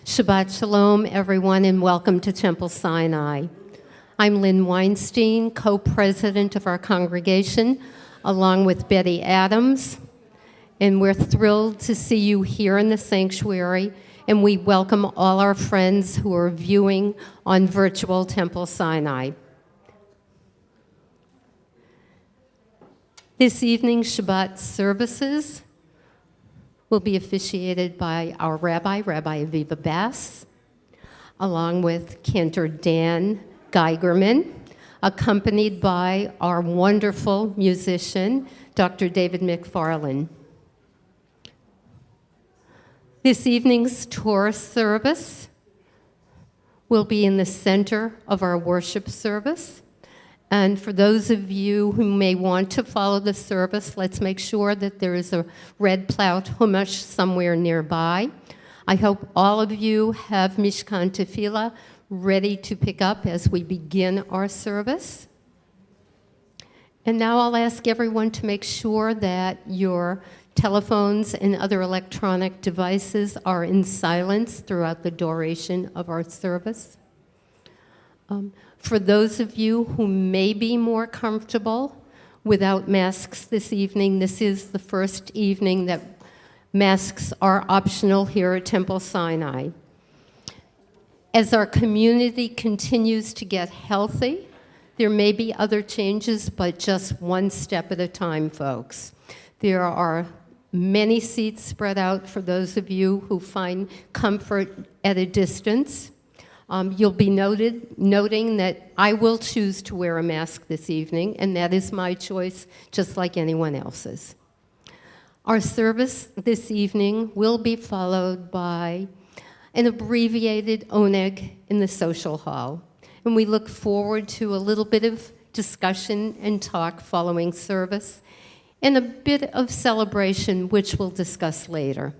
Shabbat Shalom, everyone, and welcome to Temple Sinai. I'm Lynn Weinstein, co-president of our congregation, along with Betty Adams, and we're thrilled to see you here in the sanctuary, and we welcome all our friends who are viewing on virtual Temple Sinai. This evening's Shabbat services will be officiated by our Rabbi Aviva Bass, along with Cantor Dan Geigerman, accompanied by our wonderful musician, Dr. David McFarlane. This evening's Torah service will be in the center of our worship service. And for those of you who may want to follow the service, let's make sure that there is a red plout humash somewhere nearby. I hope all of you have Mishkan Tefillah ready to pick up as we begin our service. And now I'll ask everyone to make sure that your telephones and other electronic devices are in silence throughout the duration of our service. For those of you who may be more comfortable without masks this evening, this is the first evening that masks are optional here at Temple Sinai. As our community continues to get healthy, there may be other changes, but just one step at a time, folks. There are many seats spread out for those of you who find comfort at a distance. You'll be noting that I will choose to wear a mask this evening, and that is my choice, just like anyone else's. Our service this evening will be followed by an abbreviated oneg in the social hall, and we look forward to a little bit of discussion and talk following service, and a bit of celebration, which we'll discuss later.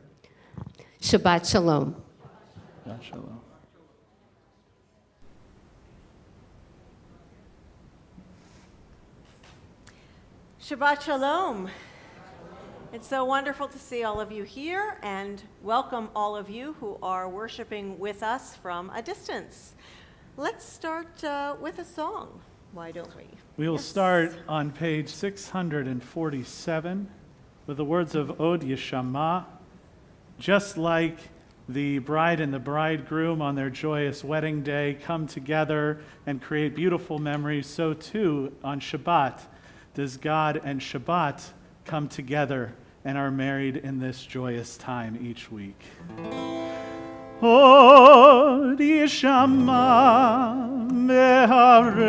Shabbat Shalom. Shabbat Shalom. Shabbat Shalom. It's so wonderful to see all of you here and welcome all of you who are worshiping with us from a distance. Let's start with a song, why don't we? We will start on page 647 with the words of Od Yeshama. Just like the bride and the bridegroom on their joyous wedding day come together and create beautiful memories, so too on Shabbat does God and Shabbat come together and are married in this joyous time each week. Od Yeshama meharei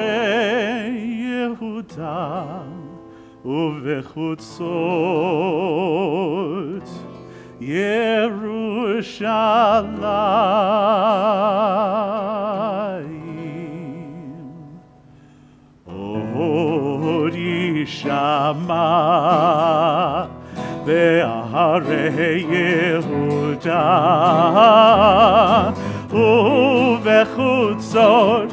Yehuda uvechutzot Yerushalayim. Od Yishama be'arei Yehuda uvechutzot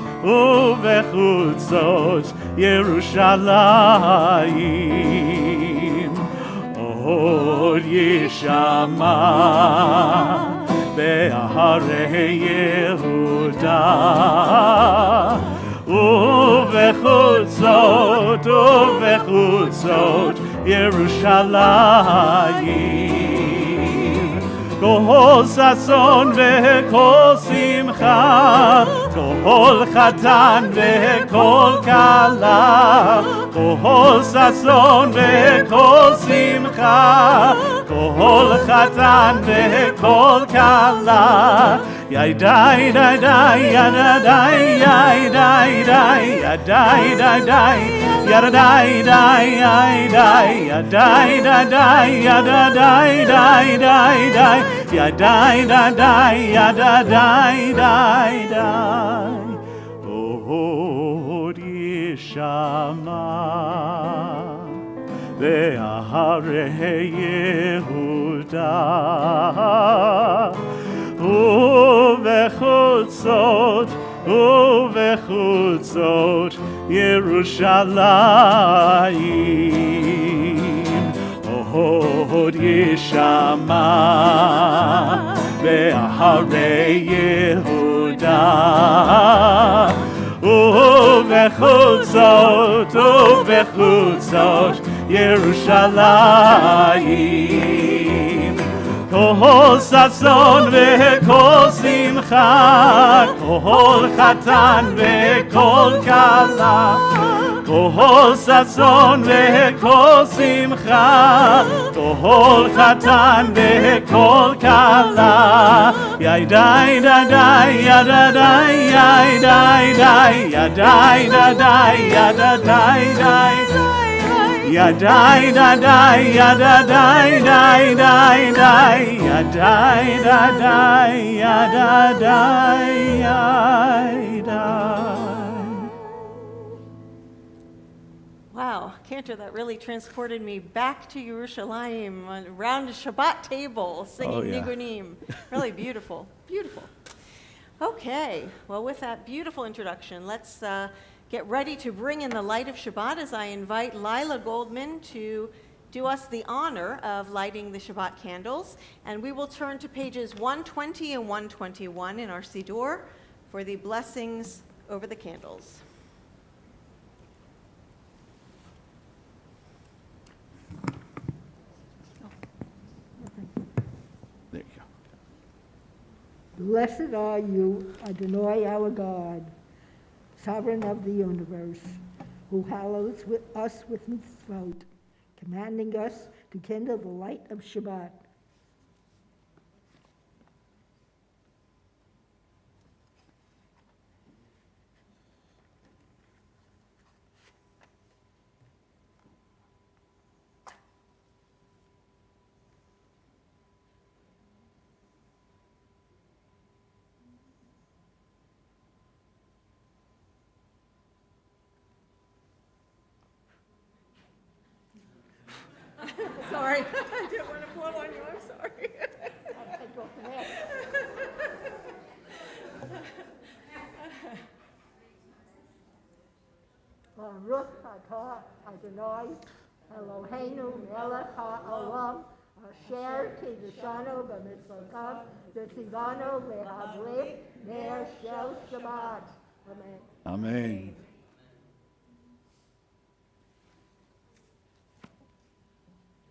Yerushalayim. Od Yishama be'arei Yehuda uvechutzot Yerushalayim. Kol sason vekol simcha, kol chatan vekol kala, kol sason vekol simcha, kol chatan vekol kala. Yadai dai dai yadai yadai dai yadai dai dai yadai dai yadai yadai dai dai yadai dai dai dai yadai dai dai yadai dai dai. Od Yeshama be'arei Yehuda uvechutzot Yerushalayim. Od Yeshama בהרי יהודה ובחוצות ירושלים כל ששון וכל שמחה כל חתן וכל כלה כל ששון וכל שמחה כל חתן וכל כלה ידי דדי ידדי ידי די ידי דדי ידדי די ידי דדי ידדי די די די ידי דדי ידדי ידי. Wow, Cantor, that really transported me back to Yerushalayim, around a Shabbat table, singing Nigunim. Really beautiful, beautiful. Okay, well, with that beautiful introduction, let's get ready to bring in the light of Shabbat as I invite Lila Goldman to do us the honor of lighting the Shabbat candles. And we will turn to pages 120 and 121 in our Siddur for the blessings over the candles. There you go. Blessed are you, Adonai our God, sovereign of the universe, who hallows us with mitzvot, commanding us to kindle the light of Shabbat. Sorry, I didn't want to blow on you, I'm sorry. Baruch atah Adonai Eloheinu melech ha'olam asher kiddushanu b'mitzvotav v'tzivanu le'hadlik ner shel Shabbat. Amen. Amen.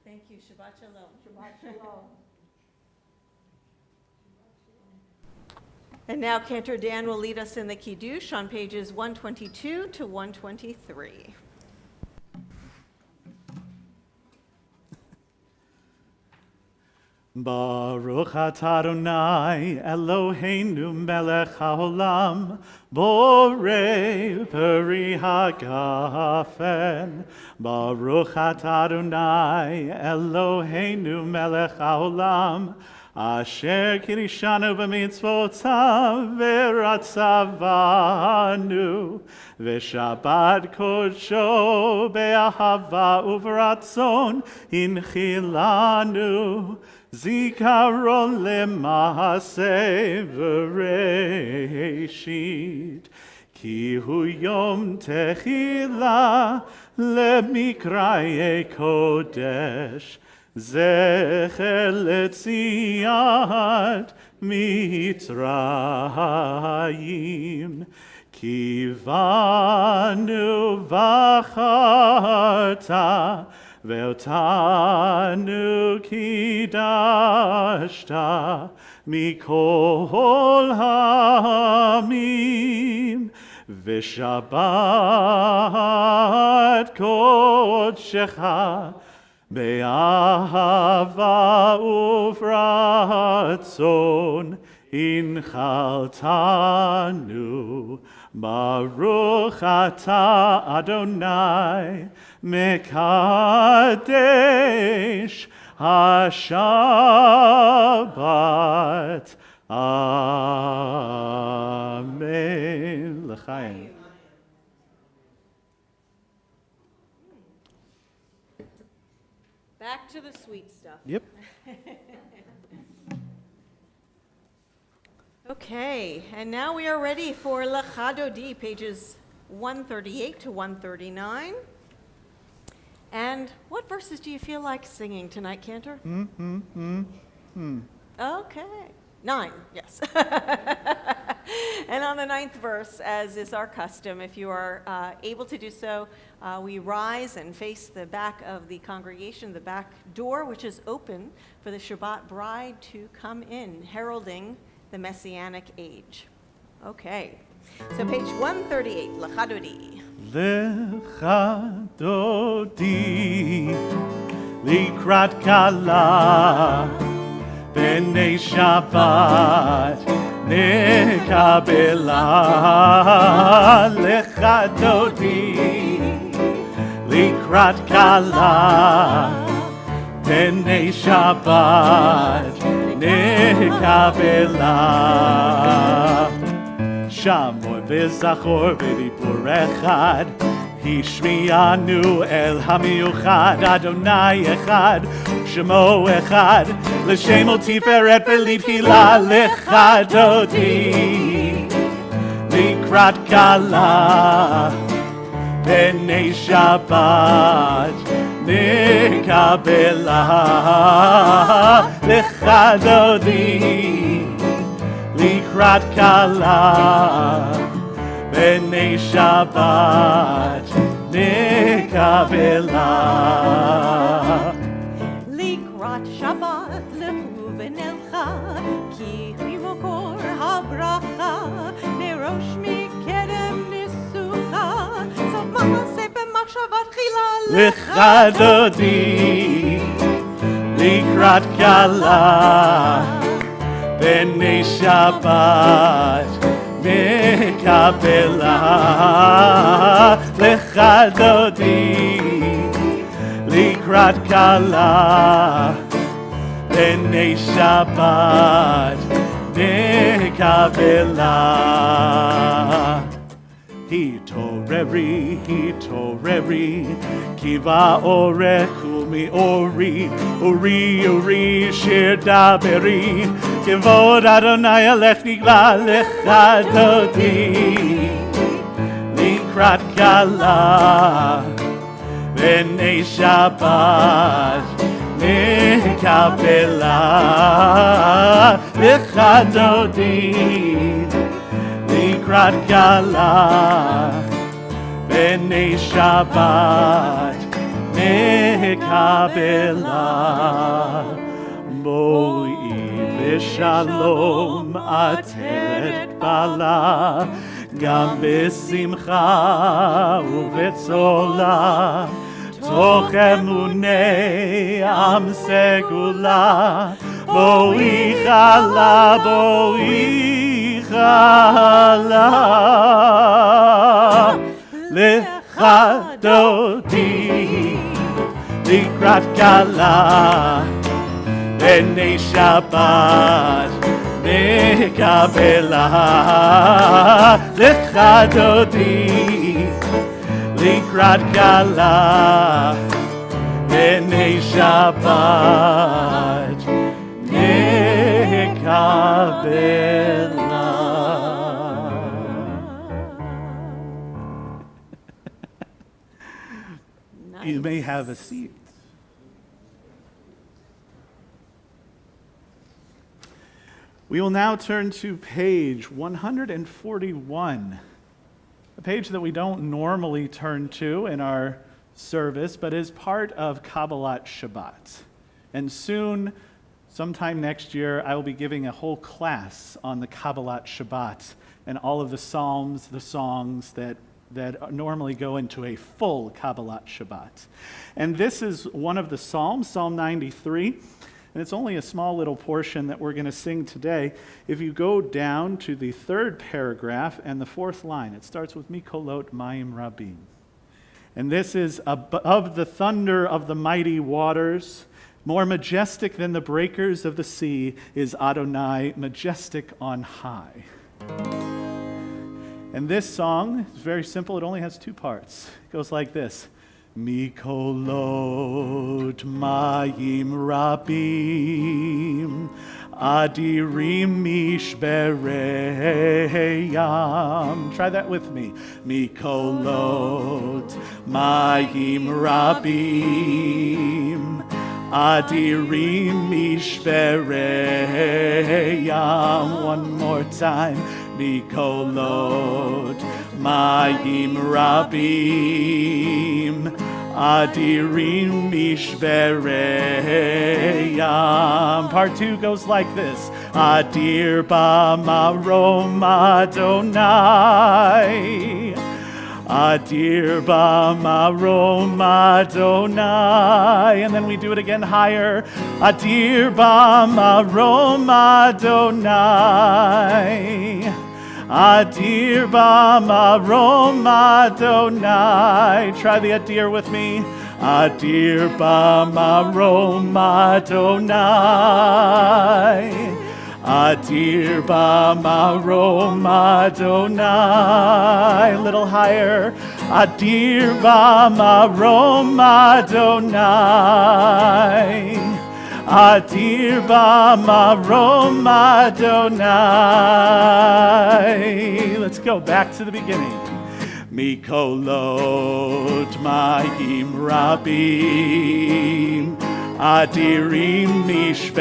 Thank you, Shabbat Shalom. Shabbat shalom. And now Cantor Dan will lead us in the Kiddush on pages 122 to 123. Baruch atah Adonai Eloheinu melech haolam borei peri hagafen. Baruch atah Adonai Eloheinu melech haolam asher kirishanu b'mitzvotav v'ratzavanu v'shabbat kodsho be'ahava uv'ratzon inchilanu zikaron lema'aseh v'reishit ki hu yom techila lemikraye kodesh zecher letziat mitzrayim kivanu v'charta ve'otanu kidashta mikol ha'amim v'shabbat kodshecha be'ahava uvratzon inchaltanu. Baruch atah Adonai mekadesh haShabbat. Amen. L'chaim. Back to the sweet stuff. Yep. Okay, and now we are ready for L'chadodi, pages 138 to 139. And what verses do you feel like singing tonight, Cantor? Okay. 9, yes. And on the 9th verse, as is our custom, if you are able to do so, we rise and face the back of the congregation, the back door, which is open for the Shabbat bride to come in, heralding the Messianic age. Okay, so page 138, L'chadodi. L'chadodi likrat kala b'nei Shabbat nekabela l'chadodi likrat kala b'nei Shabbat nekabela Shamor v'zachor v'dibur echad Hishmianu el hamiuchad Adonai echad Shemo echad L'shem ol tiferet v'litchila l'chadodi Likrat kala B'nei Shabbat Nekabela L'chadodi Likrat kala B'nei Shabbat Nekabela Likrat Shabbat L'chuven elcha Ki hu mokor habracha Merosh mikedem nisucha Sof ma'aseh b'machshavat chila L'chadodi Likrat kala B'nei Shabbat Nekabela L'chadodi Likrat kala B'nei Shabbat Nekabela Hitoreri Kiva orech umi ori Uri shir daberi Kivod Adonai alech nigla l'chadodi Likrat kala B'nei Shabbat Nekabela L'chadodi Likrat kala B'nei Shabbat Nekabela Mo'i v'shalom ateret bala Gam b'simcha u'v'tzola Toch emunei am segula Bo'i chala L'chadodi Likrat kala B'nei Shabbat Nekabela L'chadodi Likrat kala B'nei Shabbat Nekabela You may have a seat. We will now turn to page 141, a page that we don't normally turn to in our service, but is part of Kabbalat Shabbat. And soon, sometime next year, I will be giving a whole class on the Kabbalat Shabbat and all of the psalms, the songs that normally go into a full Kabbalat Shabbat. And this is one of the Psalms, Psalm 93, and it's only a small little portion that we're going to sing today. If you go down to the 3rd paragraph and the 4th line, it starts with Mikolot Mayim Rabim. And this is above the thunder of the mighty waters, more majestic than the breakers of the sea is Adonai, majestic on high. And this song is very simple. It only has 2 parts. It goes like this. Mikolot mayim rabim adirim mishbereyam. Try that with me. Mikolot mayim rabim Adirim mishpereyam. One more time. Mikolot mayim rabim. Adirim mishpereyam. Part 2 goes like this. Adir b'marom Adonai. Adir b'marom Adonai. And then we do it again higher. Adir b'marom Adonai. Adir b'marom Adonai. Try the Adir with me. Adir b'marom Adonai. Adir b'marom Adonai. A little higher. Adir b'marom Adonai. Adir b'marom Adonai. Let's go back to the beginning. Mikolot mayim rabim. Adirim mishpereyam.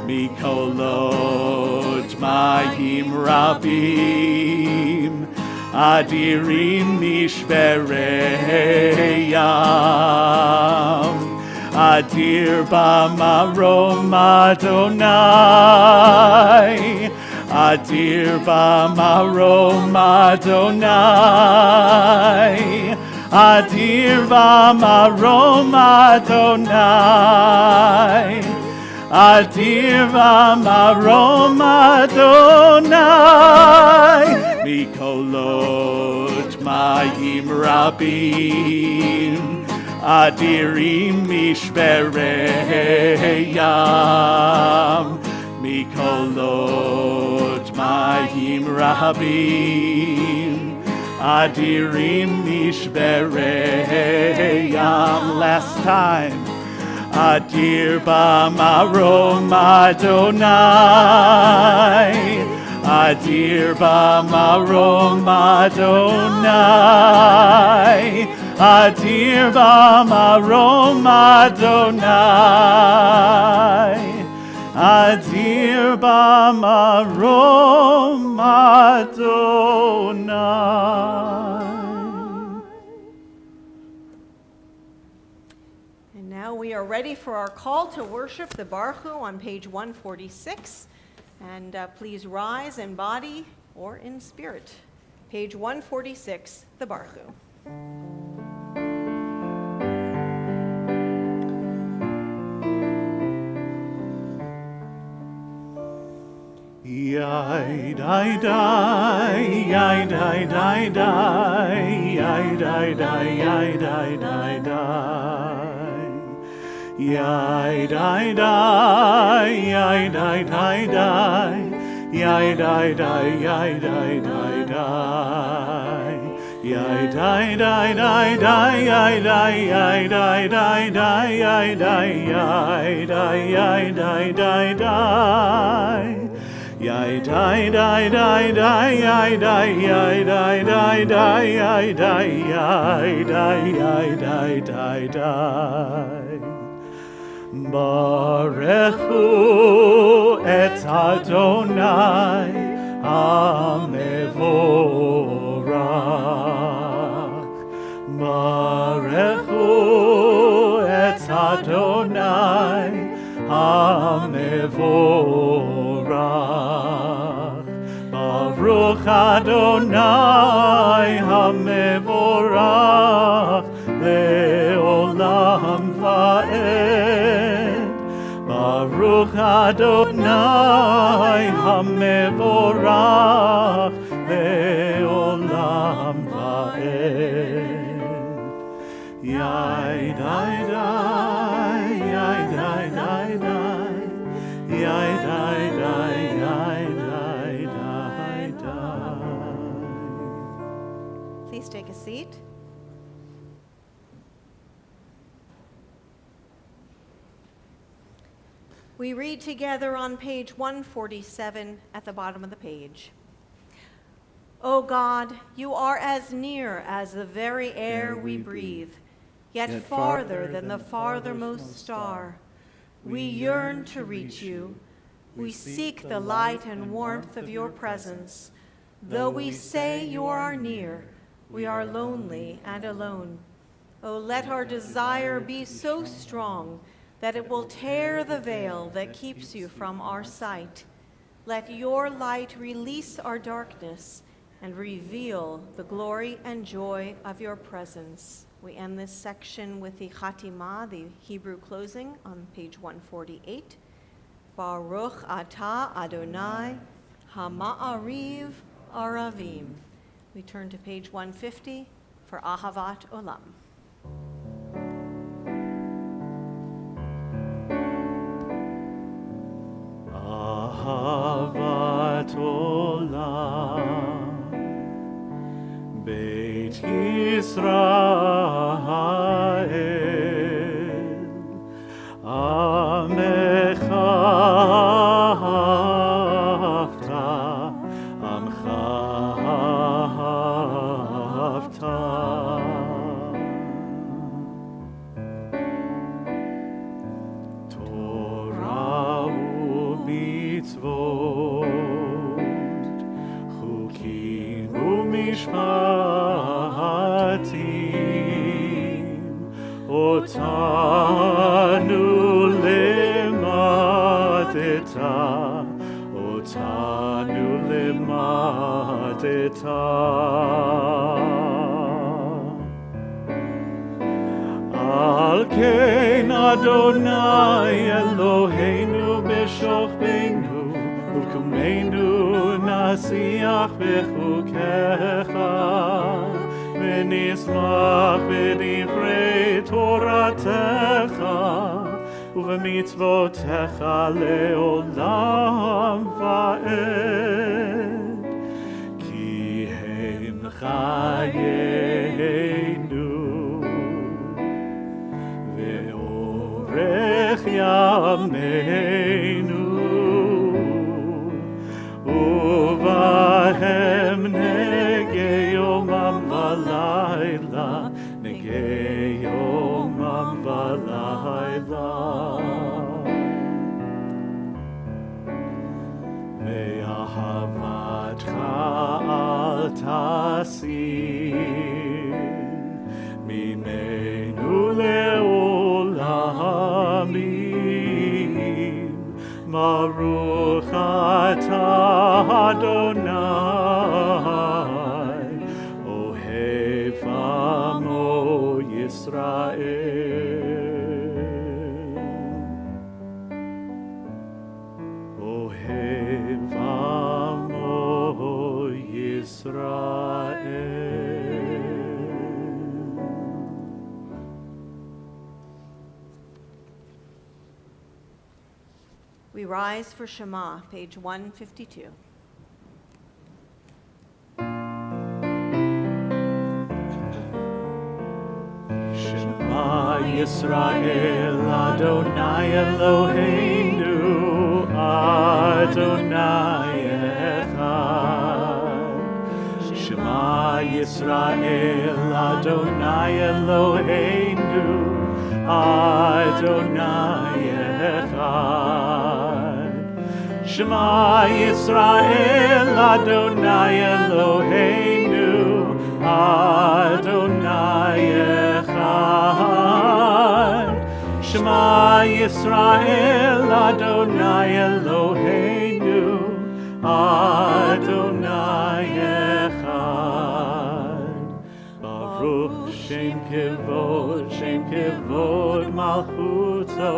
Mikolot mayim rabim. Adirim mishpereyam. Adir b'marom Adonai. Adir b'marom Adonai. Adir b'marom Adonai. Adir b'marom Adonai. Mikolot mayim rabim. Adirim mishpereyam. Mikolot mayim rabim. Adirim mishpereyam. Last time. Adir b'marom Adonai. Adir b'marom Adonai. Adir b'marom Adonai. Adir b'marom Adonai. And now we are ready for our call to worship, the Baruch Hu, on page 146. And please rise in body or in spirit. Page 146, the Baruch Hu. Yai dai dai, yai dai dai dai, yai dai dai, yai dai dai dai. Yai dai dai, yai dai dai dai, yai dai dai, yai dai dai dai. Yai dai dai dai dai, yai dai, yai dai dai dai, yai dai, yai dai, yai dai dai dai. Yai dai dai dai dai, yai dai, yai dai dai dai, yai dai, yai dai, yai dai dai dai. Barechu et Adonai HaMevorach. Barechu et Adonai HaMevorach. Baruch Adonai HaMevorach le'olam va'ed. Baruch Adonai HaMevorach le'olam va'ed. Yai dai dai, yai dai dai dai, yai dai dai, yai dai dai dai. Please take a seat. We read together on page 147 at the bottom of the page. O God, you are as near as the very air we breathe. yet farther than the farthermost star. We yearn to reach you. We seek the light and warmth of your presence. Though we say you are near, we are lonely and alone. Oh, let our desire be so strong that it will tear the veil that keeps you from our sight. Let your light release our darkness and reveal the glory and joy of your presence. We end this section with the Khatima, the Hebrew closing, on page 148. Baruch atah Adonai hama'ariv aravim. We turn to page 150 for Ahavat Olam. Ahavat Olam, Beit Yisrael, Amecha Hafta, Amcha Hafta. Torah u'mitzvot, chukim u'mishpatim, otanu lemadeta, otanu lemadeta. Al kein Adonai Eloheinu b'shochbeinu, u'kumenu nasiach b'chukecha, v'nismach b'divrei Toratecha, u'v'mitzvotecha le'olam va'ed, ki hem chayeinu. Ve'orech yameinu, uvahem negei yomam v'layla, negei yomam v'layla. Ve'ahavatcha al tasir, mimenu le'olamim, Baruch atah Adonai, ohev amo Yisrael, ohev amo Yisrael. We rise for Shema, page 152. Shema Yisrael, Adonai Eloheinu, Adonai Echad. Shema Yisrael, Adonai Eloheinu, Adonai Echad. Shema Yisrael, Adonai Eloheinu, Adonai Echad. Shema Yisrael, Adonai Eloheinu, Adonai Echad. Baruch Shem Kevod Malchuto,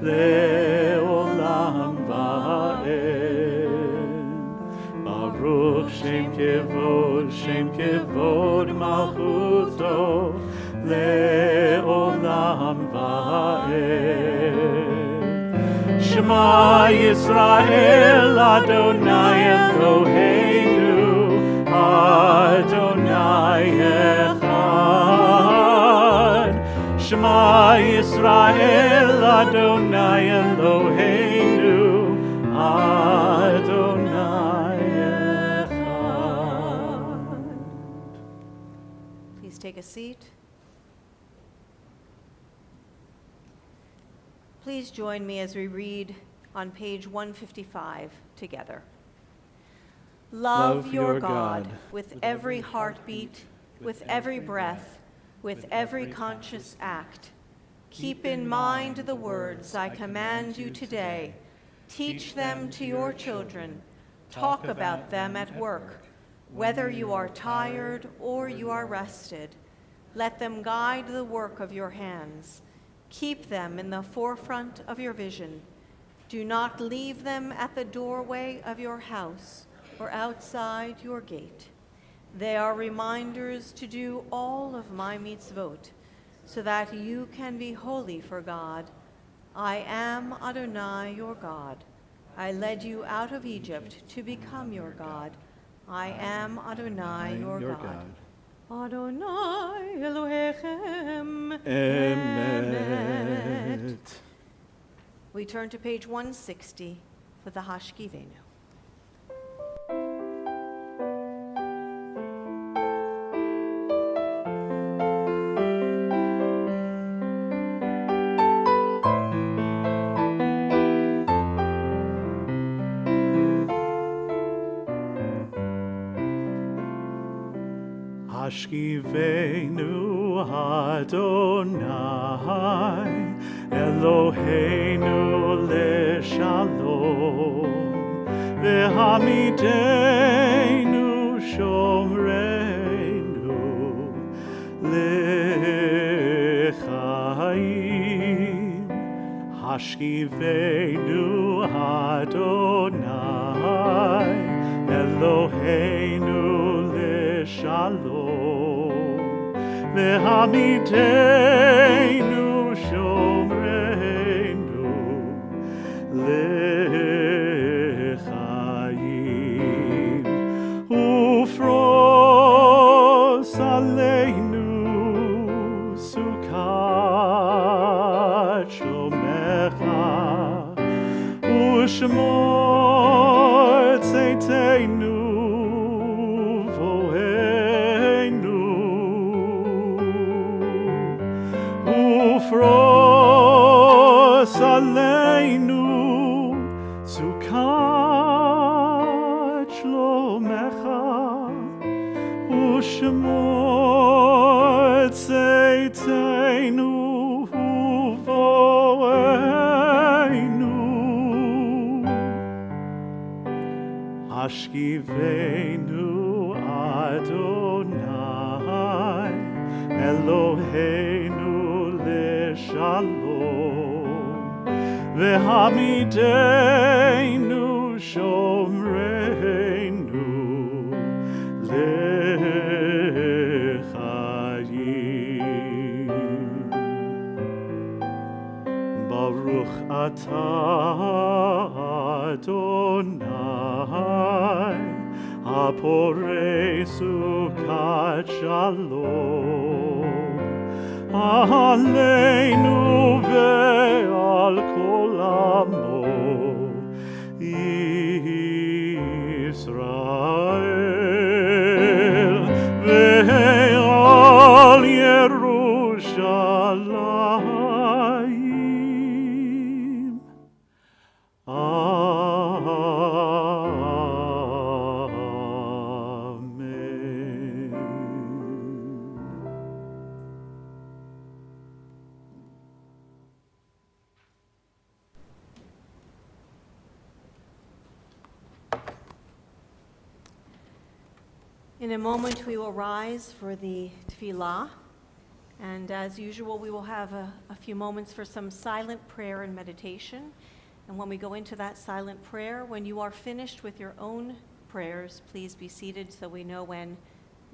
Le'olam va'ed. Baruch Shem Kevod Malchuto, Le'olam va'ed. Shema Yisrael, Adonai Eloheinu, Adonai Echad. Shema Yisrael, Adonai Eloheinu, Adonai Echad. Please take a seat. Please join me as we read on page 155 together. Love your God with every heartbeat, with every breath, with every conscious act. Keep in mind the words I command you today. Teach them to your children. Talk about them at work, whether you are tired or you are rested. Let them guide the work of your hands. Keep them in the forefront of your vision. Do not leave them at the doorway of your house or outside your gate. They are reminders to do all of my mitzvot, so that you can be holy for God. I am Adonai, your God. I led you out of Egypt to become your God. I am Adonai, your God. Adonai Elohechem. Emet. We turn to page 160 for the Hashkivenu. Hashkivenu Adonai Eloheinu leshalom V'hamidenu shomreinu lechaim Hashkivenu Adonai Eloheinu leshalom V'hamidenu shomreinu lechaim Ufros aleinu sukat shlomecha Ushmor tzeiteinu Ufros aleinu sukat shlomecha Ushmor tzeiteinu uvoeinu Hashkivenu Adonai Eloheinu Shalom V'hamidenu shomreinu lechayim Baruch atah Adonai Haporei sukat shalom Aleinu ve'al kol amo Yisrael ve'al Yerushalayim In a moment, we will rise for the tefillah, and as usual, we will have a few moments for some silent prayer and meditation. And when we go into that silent prayer, when you are finished with your own prayers, please be seated so we know when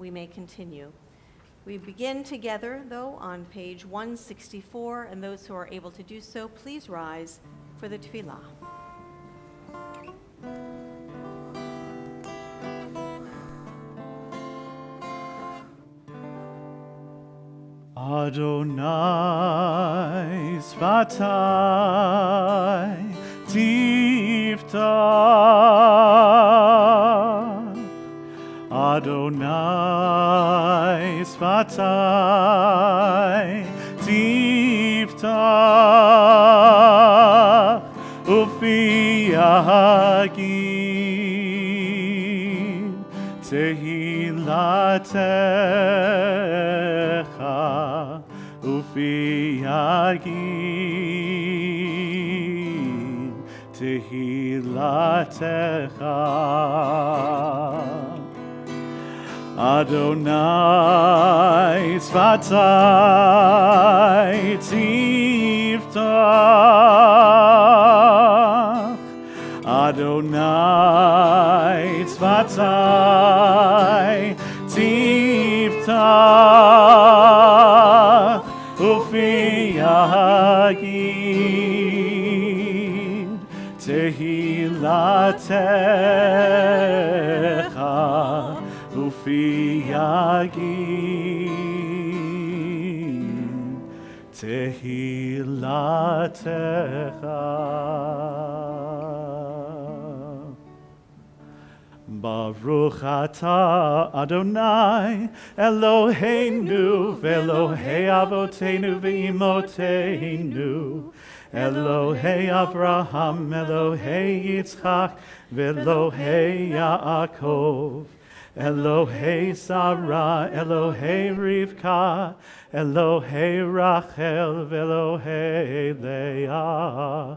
we may continue. We begin together, though, on page 164, and those who are able to do so, please rise for the tefillah. Adonai Svatai Tiftach Adonai Svatai Tiftach yagid tehilatecha ufi yagid tehilatecha Adonai tzvatai tiftach Adonai tzvatai tiftach ufi yagid tehilatecha ufi yagid tehilatecha Baruch atah Adonai Eloheinu v'Elohei avotenu v'imotenu Elohei Avraham Elohei Yitzchak v'Elohei Yaakov Elohei Sarah, Elohei Rivka, Elohei Rachel, Elohei Leah.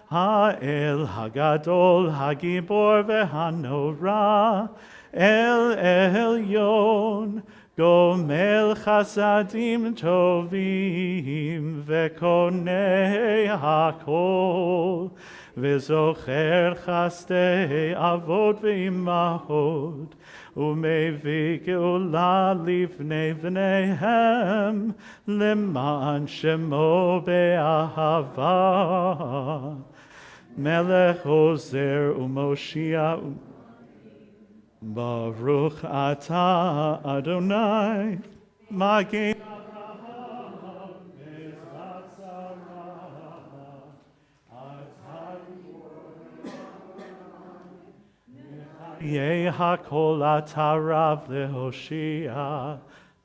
Ha'el Hagadol, Hagibor v'Hanora, El Elyon, Gomel Chasadim Tovim, V'konei Hakol, V'zocher Chastei Avot v'Imahot, ומביא גאולה לפני בניהם, למען שמו באהבה. מלך עוזר ומושיע, ברוך אתה אדוני, מגן יהי הכל אתה רב להושיע,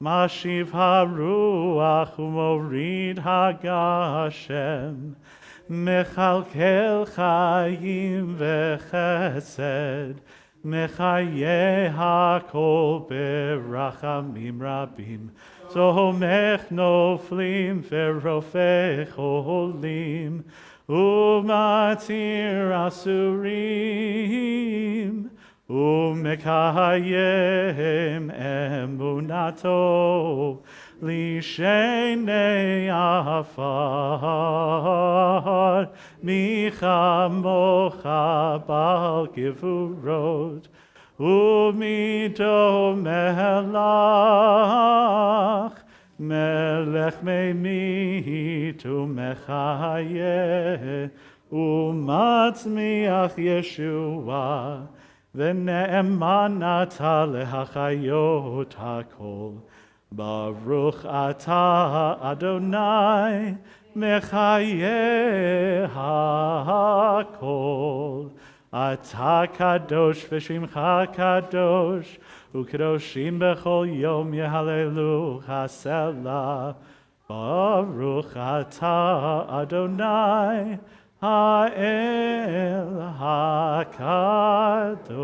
משיב הרוח ומוריד הגשם, מכלכל חיים וחסד, מחיי הכל ברחמים רבים, תומך נופלים ורופא חולים, ומתיר אסורים, ומקיים אמונתו לשני עפר, מי כמוך בעל גבורות, ומי דומה לך, מלך ממית ומחיה, ומצמיח ישועה, ונאמן אתה להחיות הכל. ברוך אתה אדוני מחיה הכל. אתה קדוש ושמך קדוש, וקדושים בכל יום יהללוך הסלע. ברוך אתה אדוני האל הקדוש.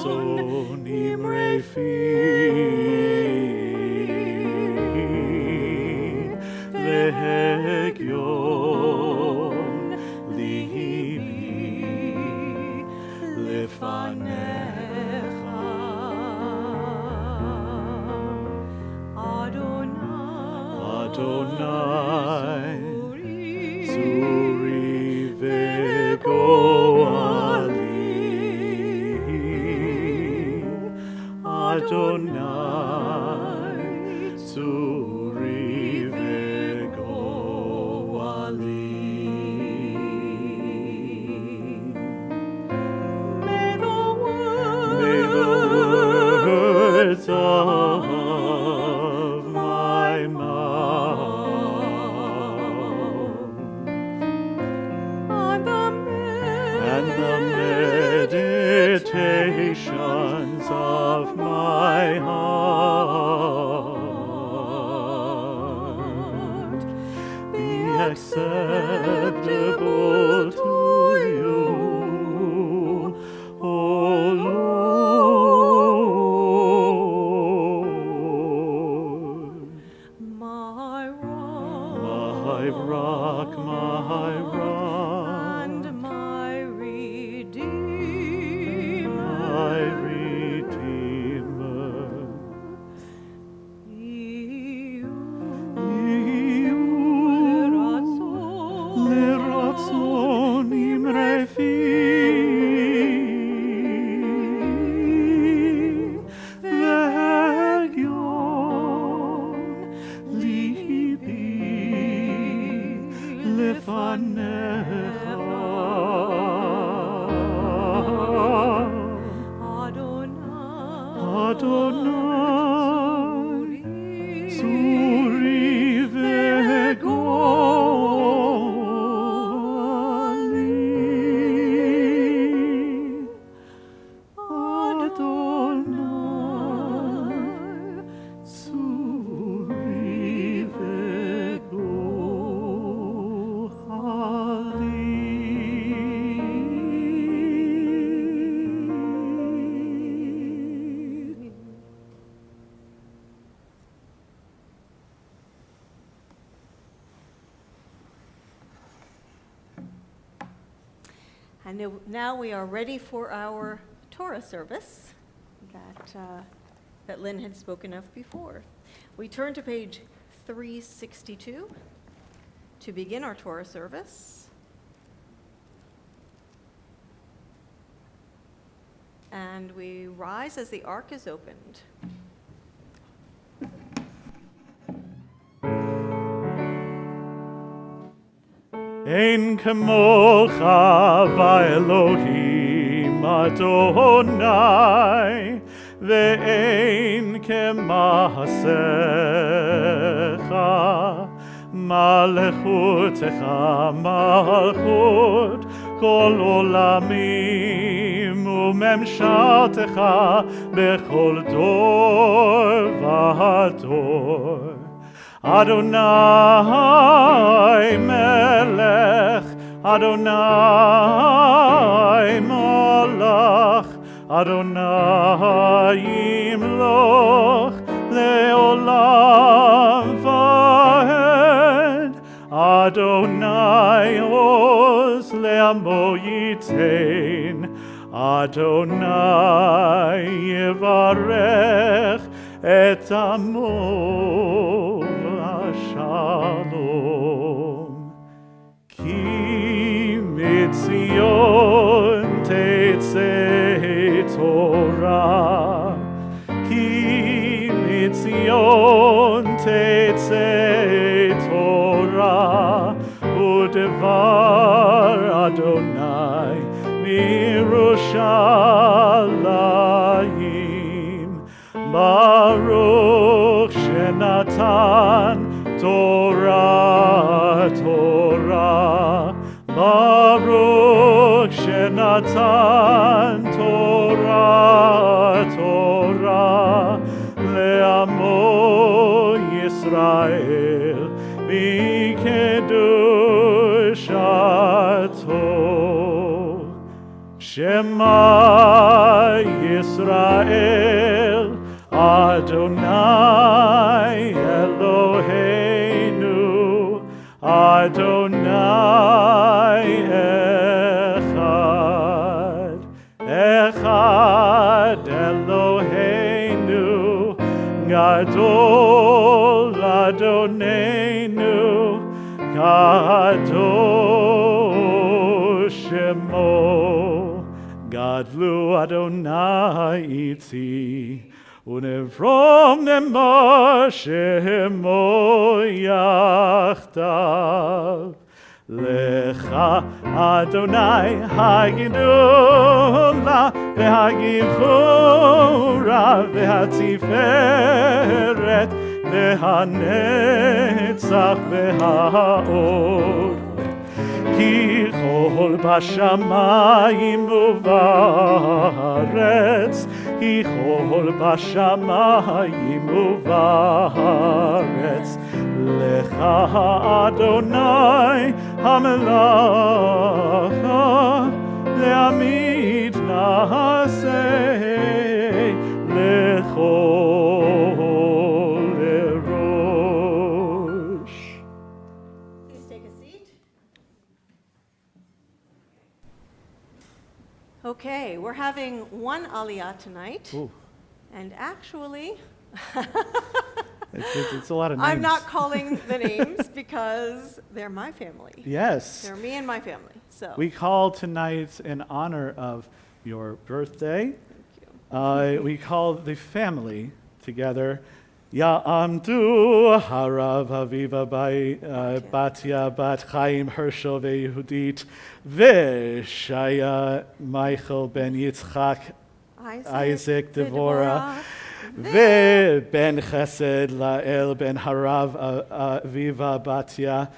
son imre fi vehegion libi lefanecha Adonai Zuri vegoali Adonai Zuri vegoali May the words of my mouth and the meditations of my heart be acceptable to you, O Lord. My rock, my rock, and my Redeemer. my Redeemer. Leratzon imre fi vehegion libi lefanecha Adonai Zuri vegoali Adonai Zuri vegoali. And now we are ready for our Torah service that Lynn had spoken of before. We turn to page 362 to begin our Torah service. And we rise as the ark is opened. Ein kamocha va'Elohim Adonai ve'ein kemahasecha malechutecha malchut kol olamim umemshaltecha bechol dor v'dor Adonai melech, Adonai malach, Adonai yimloch leolam vaed, Adonai oz le'amo yitein, Adonai yevarech et amo Shalom. Ki mitzion tetzeh Torah, Ki mitzion tetzeh Torah, udevar Adonai mirushalayim, Baruch shenatan Torah, Torah, Baruch shenatan Torah, Torah, le'amo Yisrael, v'kedushato. Shema Yisrael, Adonai Eloheinu, Adonai Echad, Echad Eloheinu, Gadol Adonenu, Kadosh Shemo, Gadlu Adonai Itzi, Unevrom Nemar Shemo Yachtav. Lecha Adonai Hagidula V'Hagivura V'Hatiferet V'Hanetzach V'Haor Ki chol b'shamayim u'va'aretz Ki chol b'shamayim u'va'aretz Lecha Adonai hamelacha le'amid na'aseh lechol erosh. Please take a seat. Okay, we're having one aliyah tonight. Ooh, And actually, it's a lot of names. I'm not calling the names because they're my family. Yes. They're me and my family. So We call tonight in honor of your birthday. thank you. We call the family together. Ya'amdu harav aviva batya bat Chaim Herschel ve'Yehudit ve'Shaya Michael ben Yitzchak Isaac Devorah Ben Chesed Lael ben Harav Aviva Batya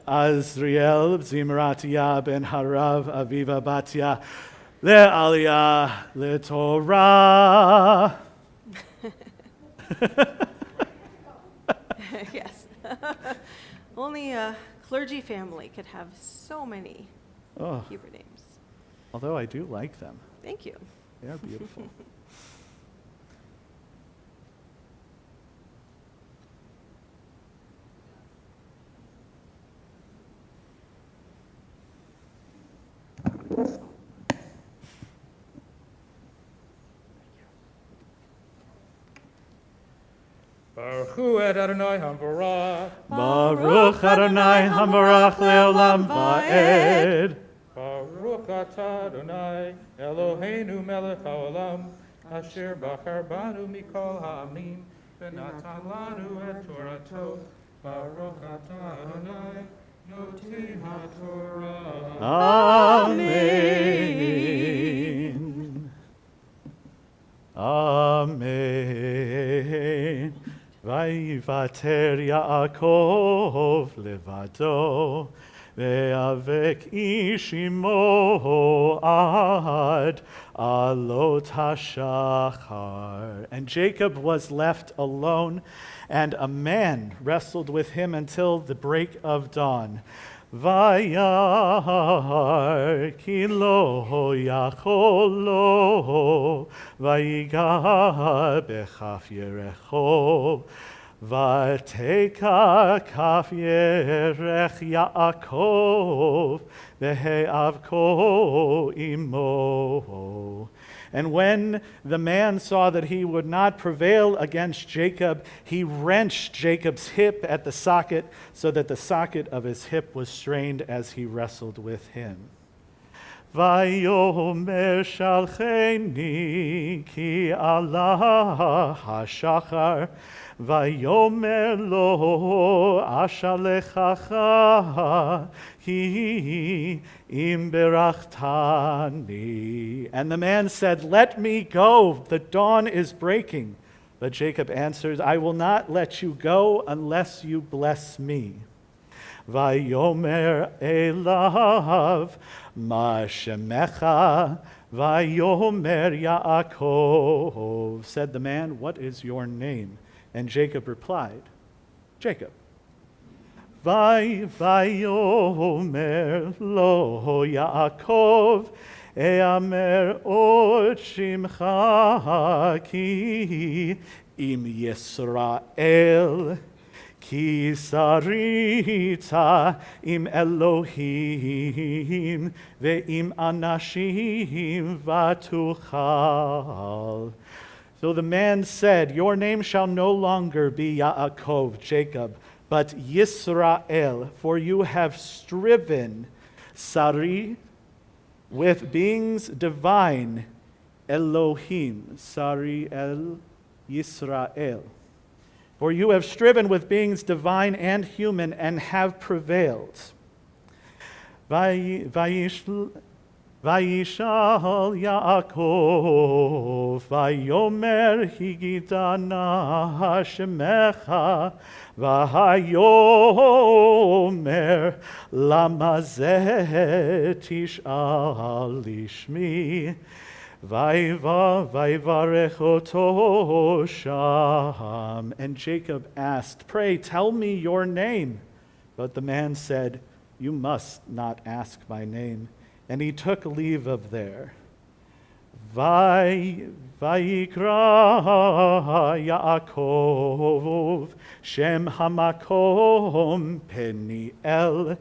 Azriel Zimratia ben Harav Aviva Batya Le'aliyah Le'Torah. Yes. Only a clergy family could have so many Oh, Hebrew names. although I do like them. Thank you. They are beautiful. Baruch Hu et Adonai Hamvarach. Baruch Adonai Hamarach Leolam Va'ed. Baruch atah Adonai Eloheinu melech haolam asher bachar banu mikol ha'amim v'natan lanu et Torato. Baruch atah Adonai noti ha'Torah. Amen. Amen. Vayivater Yaakov levado, ve'avek ish imo ad alot hashachar. And Jacob was left alone, and a man wrestled with him until the break of dawn. Vayar ki lo yachol lo vayiga bechaf yerecho vateka kaf yerech Yaakov veheavko imo. And when the man saw that he would not prevail against Jacob, he wrenched Jacob's hip at the socket, so that the socket of his hip was strained as he wrestled with him. Vayomer shalcheni ki Allah hashachar, vayomer lo ashalechacha ki im berachtani. And the man said, "Let me go, the dawn is breaking." But Jacob answered, "I will not let you go unless you bless me." Vayomer elav ma shemecha, vayomer Yaakov. Said the man, "What is your name?" And Jacob replied, "Jacob." Vayomer lo Yaakov, Eamer od shimcha ki im Yisrael, ki sarita im Elohim, ve'im anashim vatuchal. So the man said, your name shall no longer be Yaakov, Jacob, but Yisrael, for you have striven, Sari, with beings divine, Elohim, Sari El Yisrael. For you have striven with beings divine and human and have prevailed. Vayishal Yaakov, Vayomer higidana Hashemecha, Vayomer lama zeh tish'al lishmi, Vayvarech oto sham. And Jacob asked, pray tell me your name. But the man said, you must not ask my name. And he took leave of there. Vayikra Yaakov Shem Hamakom Peniel,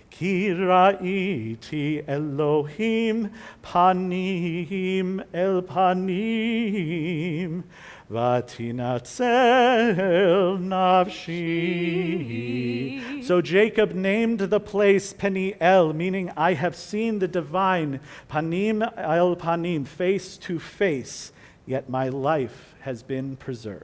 Ki ra'iti Elohim panim el panim, Vatinatzel nafshi. So Jacob named the place Peniel, meaning I have seen the divine, panim el panim, face to face, yet my life has been preserved.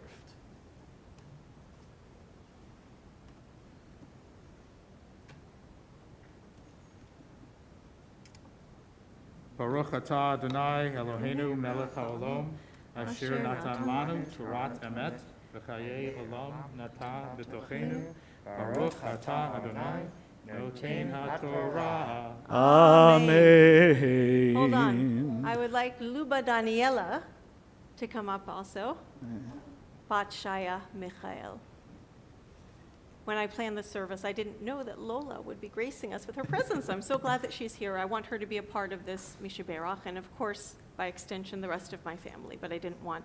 Baruch atah Adonai Eloheinu melech haolam, asher natan lanu Torat emet, v'chayei olam nata b'tochenu. Baruch atah Adonai noten haTorah. Amen. Hold on. I would like Luba Daniela to come up also. Bat Shaya Michael. When I planned the service, I didn't know that Lola would be gracing us with her presence. I'm so glad that she's here. I want her to be a part of this Mishaberach, and of course, by extension, the rest of my family. But I didn't want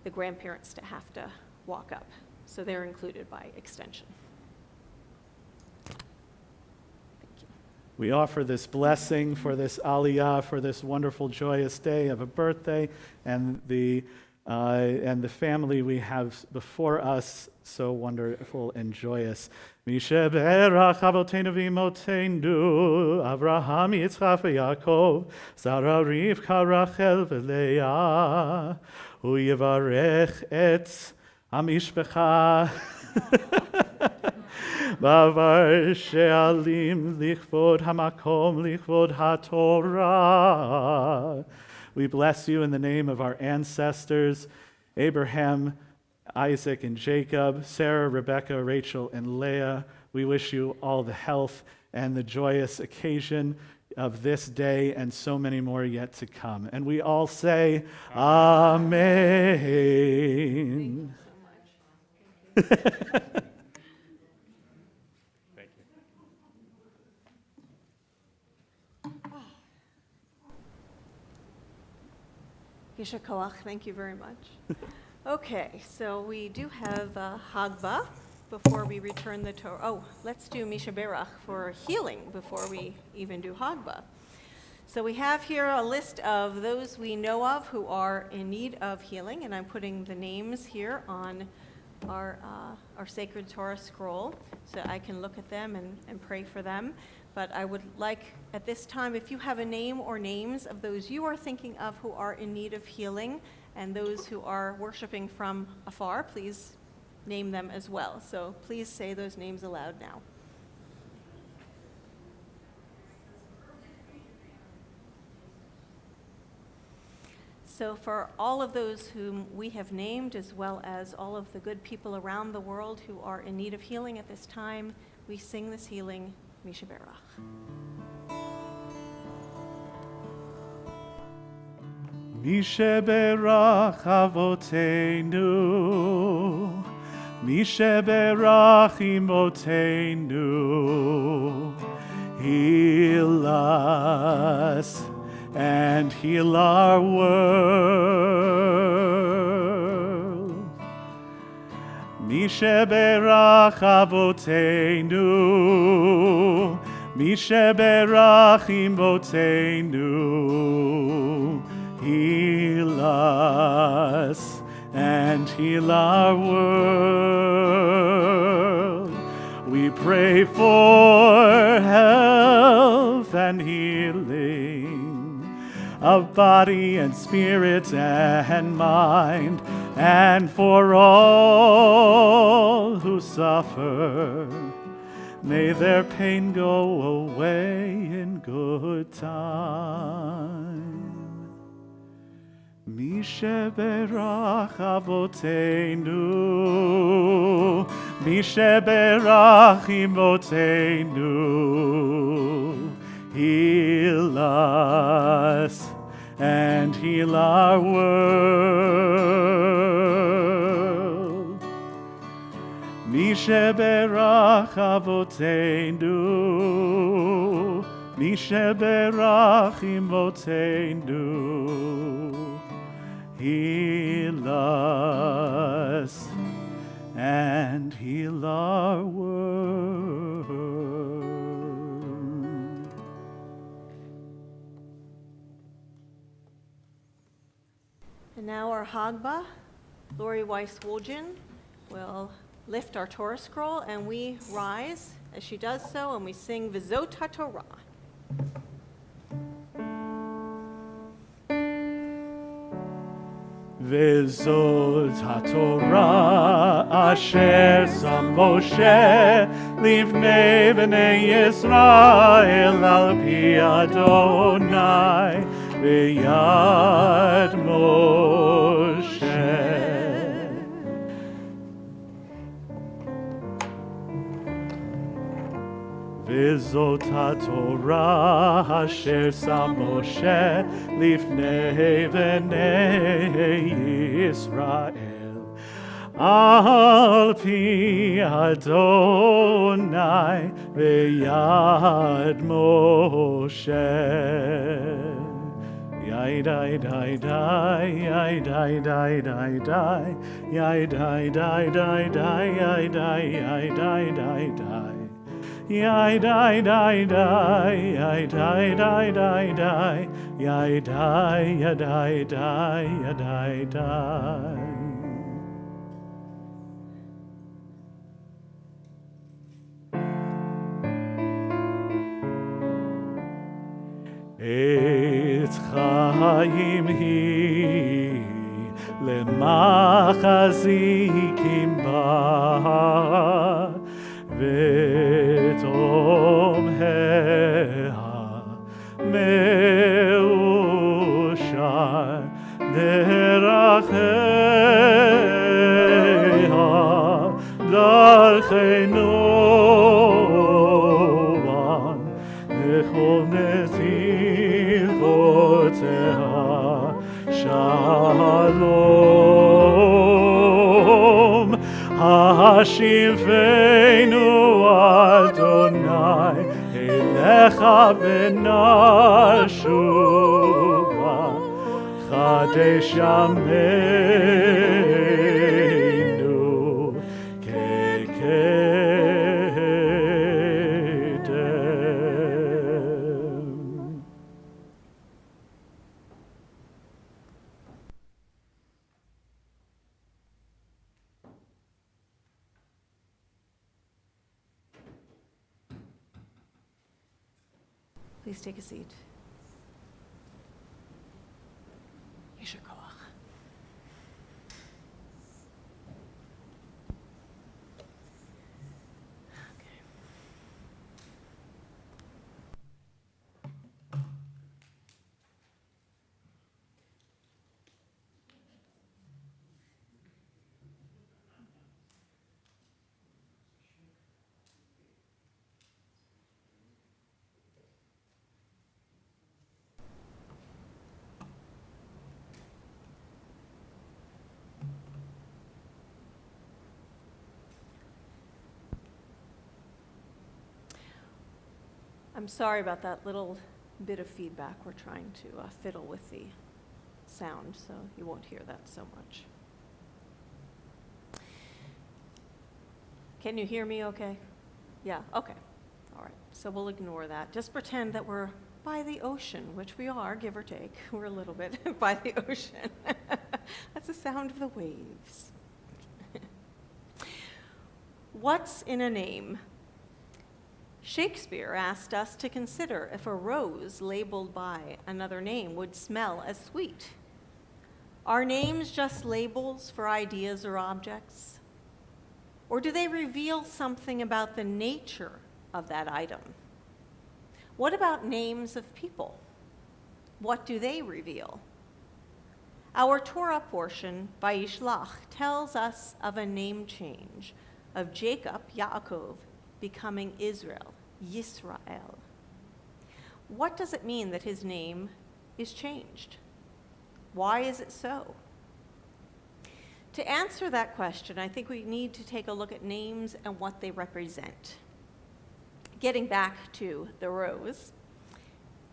the grandparents to have to walk up, so they're included by extension. Thank you. We offer this blessing for this aliyah, for this wonderful, joyous day of a birthday, and the family we have before us, so wonderful and joyous. Mishaberach avotenu v'imotenu, Avraham, Yitzchak, v'Yaakov, Sarah, Rivka, Rachel, v'Leah, hu yivarech et hamishpecha, Bavar she'alim lichvod hamakom, lichvod haTorah. We bless you in the name of our ancestors, Abraham, Isaac, and Jacob, Sarah, Rebecca, Rachel, and Leah. We wish you all the health and the joyous occasion of this day and so many more yet to come. And we all say, Amen. Thank you. Yesha Koach, thank you very much. Okay, so we do have Hagba before we return the Torah. Oh, let's do Mishaberach for healing before we even do Hagba. So we have here a list of those we know of who are in need of healing, and I'm putting the names here on our sacred Torah scroll so I can look at them and pray for them. But I would like, at this time, if you have a name or names of those you are thinking of who are in need of healing and those who are worshiping from afar, please name them as well. So please say those names aloud now. So for all of those whom we have named, as well as all of the good people around the world who are in need of healing at this time, we sing this healing Mishaberach. Mishaberach avotenu Mishe berach imotenu, heal us and heal our world. Mishe berach avotenu, Mishe berach imotenu, heal us and heal our world. We pray for health and healing of body and spirit and mind, and for all who suffer, may their pain go away in good time. Mishe berach avotenu, Mishe berach imotenu, heal us and heal our world. Mishe berach avotenu, Mishe berach imotenu, heal us and heal our world. And now our Hagba, Lori Weiss-Woolgen, will lift our Torah scroll, and we rise as she does so, and we sing V'zot HaTorah. V'zot HaTorah asher sam Moshe livnei b'nei Yisrael al pi Adonai v'yad Moshe. V'zot HaTorah asher sam Moshe lifnei b'nei Yisrael al pi Adonai v'yad Moshe. Yai dai dai dai, yai dai dai dai dai, yai dai dai dai dai, yai dai yai dai dai dai. Yai dai dai dai, yai dai dai dai dai, yai dai ya dai dai ya dai dai. Etz chaim hi lemachazikim ba v'tomheha meushar deracheha darchei noam nechol netivotzeha shalom hashivenu Adonai elecha v'nashuva chadesh yameinu kekedem. Please take a seat. Yesher koach. Okay. I'm sorry about that little bit of feedback. We're trying to fiddle with the sound, so you won't hear that so much. Can you hear me okay? Yeah, okay. All right, so we'll ignore that. Just pretend that we're by the ocean, which we are, give or take. We're a little bit by the ocean. That's the sound of the waves. What's in a name? Shakespeare asked us to consider if a rose labeled by another name would smell as sweet. Are names just labels for ideas or objects? Or do they reveal something about the nature of that item? What about names of people? What do they reveal? Our Torah portion, Vayishlach, tells us of a name change of Jacob, Yaakov, becoming Israel, Yisrael. What does it mean that his name is changed? Why is it so? To answer that question, I think we need to take a look at names and what they represent. Getting back to the rose,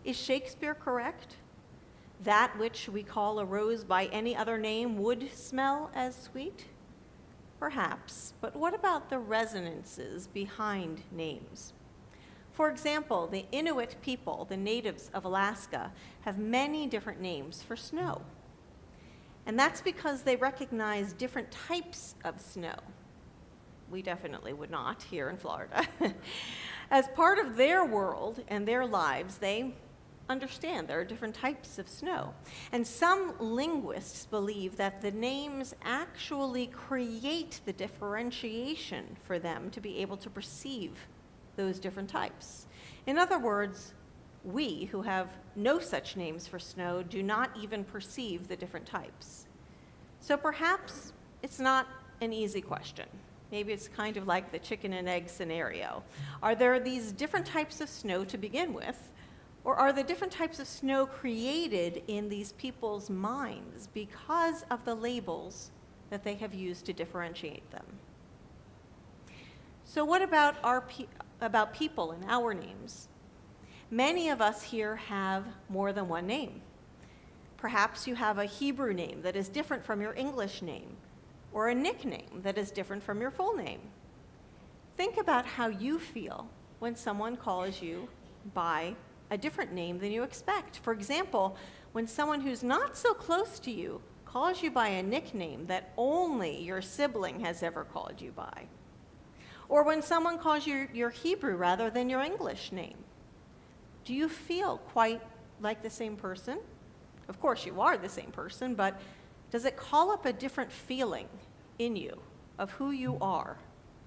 is Shakespeare correct? That which we call a rose by any other name would smell as sweet? Perhaps, but what about the resonances behind names? For example, the Inuit people, the natives of Alaska, have many different names for snow. And that's because they recognize different types of snow. We definitely would not here in Florida. As part of their world and their lives, they understand there are different types of snow. And some linguists believe that the names actually create the differentiation for them to be able to perceive those different types. In other words, we who have no such names for snow do not even perceive the different types. So perhaps it's not an easy question. Maybe it's kind of like the chicken and egg scenario. Are there these different types of snow to begin with? Or are the different types of snow created in these people's minds because of the labels that they have used to differentiate them? So what about about people and our names? Many of us here have more than one name. Perhaps you have a Hebrew name that is different from your English name, or a nickname that is different from your full name. Think about how you feel when someone calls you by a different name than you expect. For example, when someone who's not so close to you calls you by a nickname that only your sibling has ever called you by. Or when someone calls you your Hebrew rather than your English name. Do you feel quite like the same person? Of course you are the same person, but does it call up a different feeling in you of who you are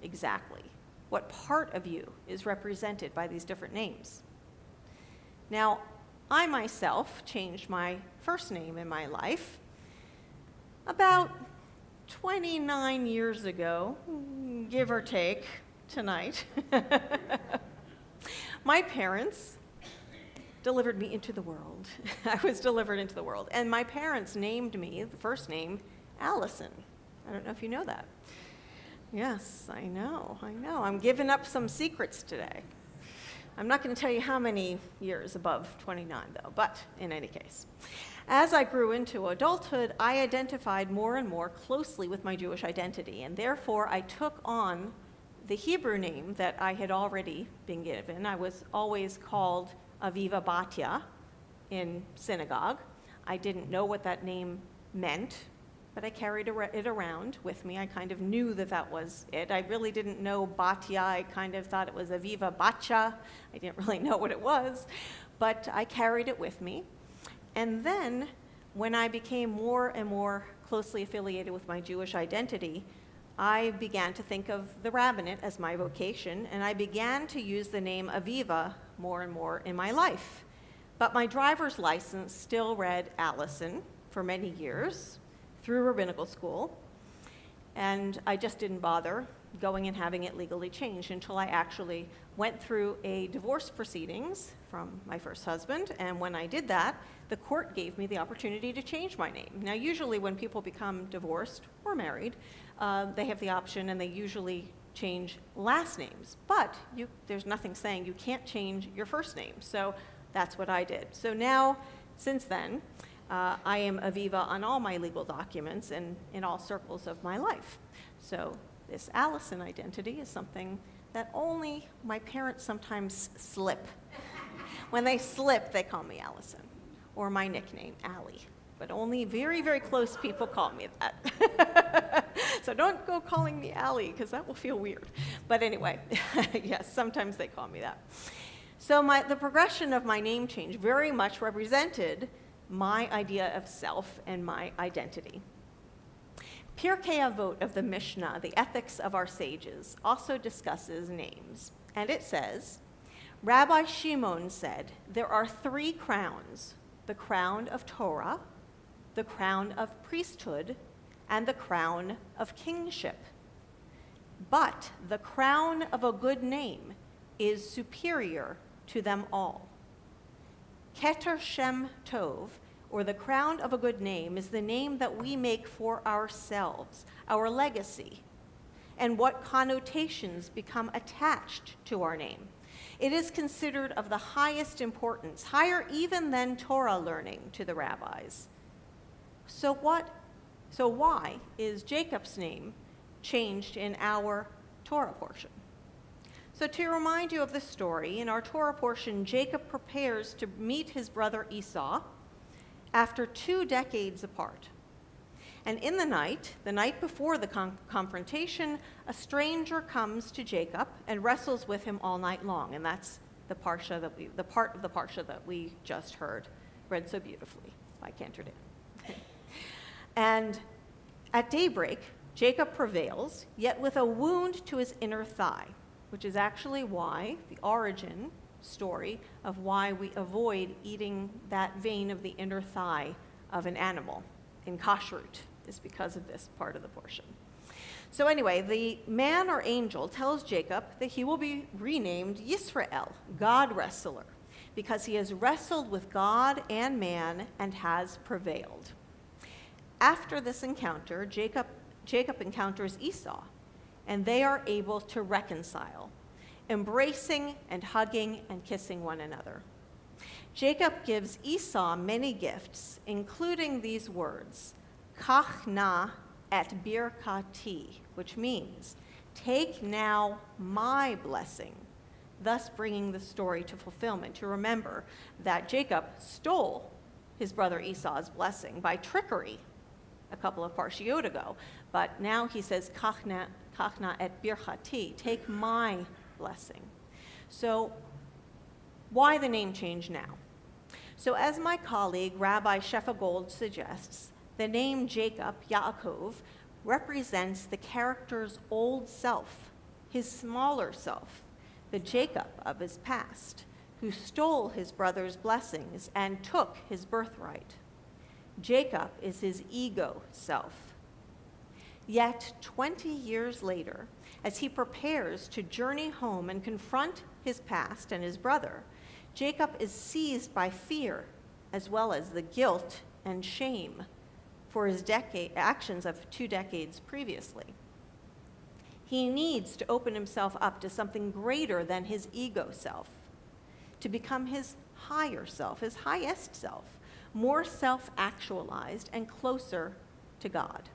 exactly? What part of you is represented by these different names? Now, I myself changed my first name in my life about 29 years ago, give or take, tonight. My parents delivered me into the world. I was delivered into the world. And my parents named me, the first name, Allison. I don't know if you know that. Yes, I know. I'm giving up some secrets today. I'm not going to tell you how many years above 29, though, but in any case. As I grew into adulthood, I identified more and more closely with my Jewish identity, and therefore I took on the Hebrew name that I had already been given. I was always called Aviva Batya in synagogue. I didn't know what that name meant, but I carried it around with me. I kind of knew that that was it. I really didn't know Batya. I kind of thought it was Aviva Batya. I didn't really know what it was, but I carried it with me. And then when I became more and more closely affiliated with my Jewish identity, I began to think of the rabbinate as my vocation, and I began to use the name Aviva more and more in my life. But my driver's license still read Allison for many years through rabbinical school, and I just didn't bother going and having it legally changed until I actually went through a divorce proceedings from my first husband, and when I did that, the court gave me the opportunity to change my name. Now, usually when people become divorced or married, they have the option, and they usually change last names, but there's nothing saying you can't change your first name. So that's what I did. So now, since then, I am Aviva on all my legal documents and in all circles of my life. So this Allison identity is something that only my parents sometimes slip. When they slip, they call me Allison, or my nickname, Allie. But only very, very close people call me that. So don't go calling me Allie, because that will feel weird. But anyway, yes, sometimes they call me that. So the progression of my name change very much represented my idea of self and my identity. Pirkei Avot of the Mishnah, the ethics of our sages, also discusses names. And it says, Rabbi Shimon said, there are 3 crowns, the crown of Torah, the crown of priesthood, and the crown of kingship. But the crown of a good name is superior to them all. Keter Shem Tov, or the crown of a good name, is the name that we make for ourselves, our legacy, and what connotations become attached to our name. It is considered of the highest importance, higher even than Torah learning to the rabbis. So why is Jacob's name changed in our Torah portion? So to remind you of the story, in our Torah portion, Jacob prepares to meet his brother Esau after 2 decades apart. And in the night before the confrontation, a stranger comes to Jacob and wrestles with him all night long. And that's the part of the parsha that we just heard, read so beautifully by Cantor Dan. And at daybreak, Jacob prevails, yet with a wound to his inner thigh, which is actually why the origin story of why we avoid eating that vein of the inner thigh of an animal in kashrut is because of this part of the portion. So anyway, the man or angel tells Jacob that he will be renamed Yisrael, God wrestler, because he has wrestled with God and man and has prevailed. After this encounter, Jacob encounters Esau, and they are able to reconcile, embracing and hugging and kissing one another. Jacob gives Esau many gifts, including these words, Kach na et birkati, which means, take now my blessing, thus bringing the story to fulfillment. To remember that Jacob stole his brother Esau's blessing by trickery a couple of parshiot ago, but now he says, Kach na et birkati, take my blessing. So why the name change now? So as my colleague, Rabbi Shefa Gold suggests, the name Jacob, Yaakov, represents the character's old self, his smaller self, the Jacob of his past, who stole his brother's blessings and took his birthright. Jacob is his ego self. Yet 20 years later, as he prepares to journey home and confront his past and his brother, Jacob is seized by fear as well as the guilt and shame for his actions of 2 decades previously. He needs to open himself up to something greater than his ego self, to become his higher self, his highest self, more self-actualized and closer to God.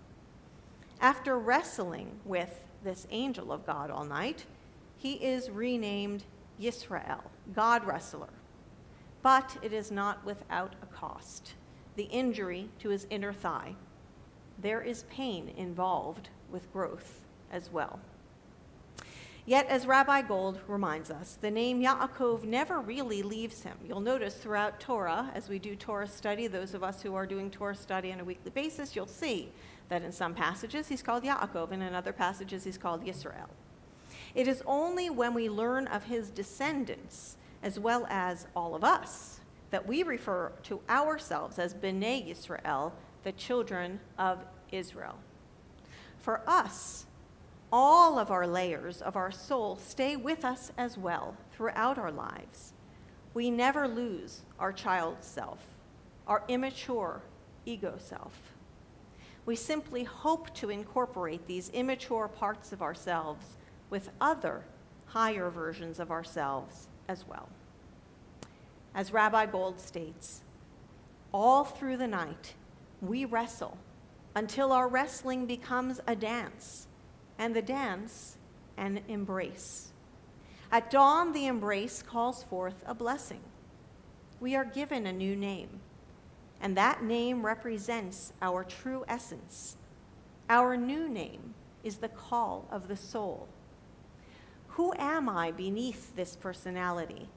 After wrestling with this angel of God all night, he is renamed Yisrael, God wrestler. But it is not without a cost. The injury to his inner thigh. There is pain involved with growth as well. Yet, as Rabbi Gold reminds us, the name Yaakov never really leaves him. You'll notice throughout Torah, as we do Torah study, those of us who are doing Torah study on a weekly basis, you'll see that in some passages he's called Yaakov, and in other passages he's called Yisrael. It is only when we learn of his descendants, as well as all of us, that we refer to ourselves as Bnei Yisrael, the children of Israel. For us, all of our layers of our soul stay with us as well throughout our lives. We never lose our child self, our immature ego self. We simply hope to incorporate these immature parts of ourselves with other higher versions of ourselves as well. As Rabbi Gold states, all through the night, we wrestle until our wrestling becomes a dance, and the dance an embrace. At dawn, the embrace calls forth a blessing. We are given a new name, and that name represents our true essence. Our new name is the call of the soul. Who am I beneath this personality?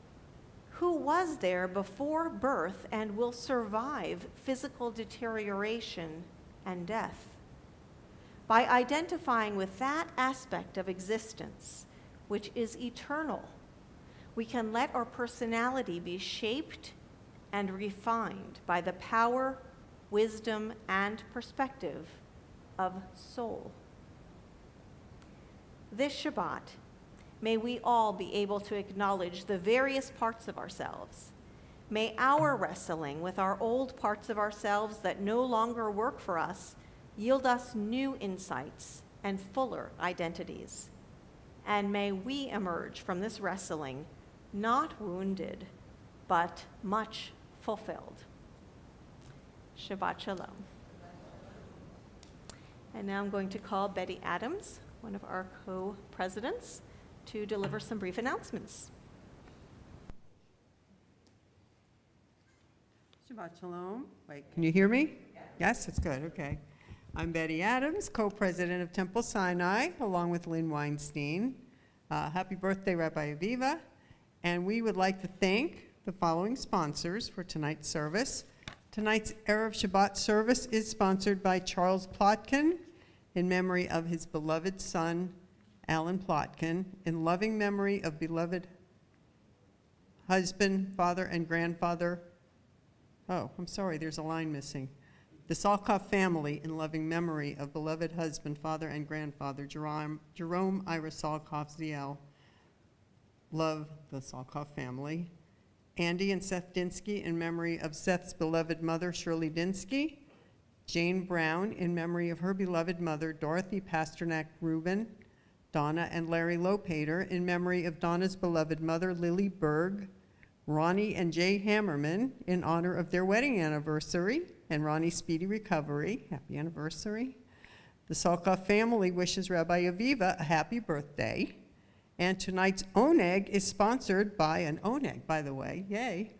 Who was there before birth and will survive physical deterioration and death? By identifying with that aspect of existence, which is eternal, we can let our personality be shaped and refined by the power, wisdom, and perspective of soul. This Shabbat, may we all be able to acknowledge the various parts of ourselves. May our wrestling with our old parts of ourselves that no longer work for us yield us new insights and fuller identities. And may we emerge from this wrestling not wounded, but much fulfilled. Shabbat Shalom. And now I'm going to call Betty Adams, one of our co-presidents, to deliver some brief announcements. Shabbat Shalom. Wait, can you hear me? Yes, it's good, okay. I'm Betty Adams, co-president of Temple Sinai, along with Lynn Weinstein. Happy birthday, Rabbi Aviva. And we would like to thank the following sponsors for tonight's service. Tonight's Erev Shabbat service is sponsored by Charles Plotkin in memory of his beloved son, Alan Plotkin, in loving memory of beloved husband, father, and grandfather. Oh, I'm sorry, there's a line missing. The Salkoff family in loving memory of beloved husband, father, and grandfather, Jerome Ira Salkoff, ZL. Love the Salkoff family. Andy and Seth Dinsky in memory of Seth's beloved mother, Shirley Dinsky. Jane Brown in memory of her beloved mother, Dorothy Pasternak Rubin. Donna and Larry Lopater in memory of Donna's beloved mother, Lily Berg. Ronnie and Jay Hammerman in honor of their wedding anniversary and Ronnie's speedy recovery. Happy anniversary. The Salkoff family wishes Rabbi Aviva a happy birthday. And tonight's Oneg is sponsored by an Oneg, by the way, yay.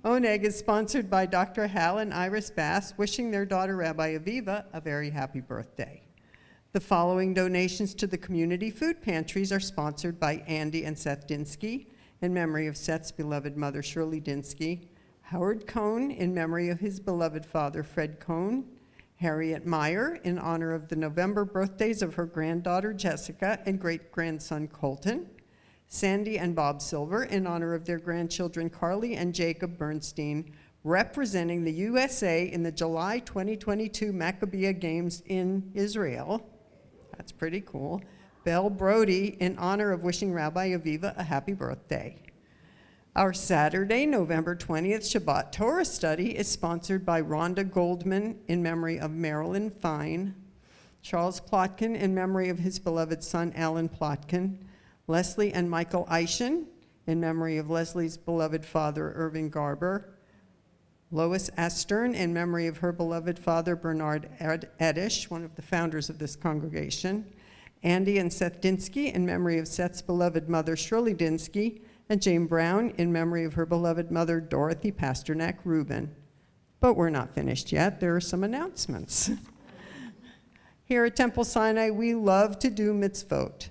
Oneg is sponsored by Dr. Hal and Iris Bass, wishing their daughter Rabbi Aviva a very happy birthday. The following donations to the community food pantries are sponsored by Andy and Seth Dinsky in memory of Seth's beloved mother, Shirley Dinsky, Howard Cohn in memory of his beloved father, Fred Cohn, Harriet Meyer in honor of the November birthdays of her granddaughter, Jessica, and great-grandson, Colton, Sandy and Bob Silver in honor of their grandchildren, Carly and Jacob Bernstein, representing the USA in the July 2022 Maccabiah Games in Israel. That's pretty cool. Belle Brody in honor of wishing Rabbi Aviva a happy birthday. Our Saturday, November 20th Shabbat Torah study is sponsored by Rhonda Goldman in memory of Marilyn Fine, Charles Plotkin in memory of his beloved son Alan Plotkin, Leslie and Michael Eischen in memory of Leslie's beloved father Irving Garber, Lois Astern in memory of her beloved father Bernard Edish, one of the founders of this congregation, Andy and Seth Dinsky in memory of Seth's beloved mother Shirley Dinsky, and Jane Brown in memory of her beloved mother Dorothy Pasternak Rubin. But we're not finished yet. There are some announcements. Here at Temple Sinai, we love to do mitzvot,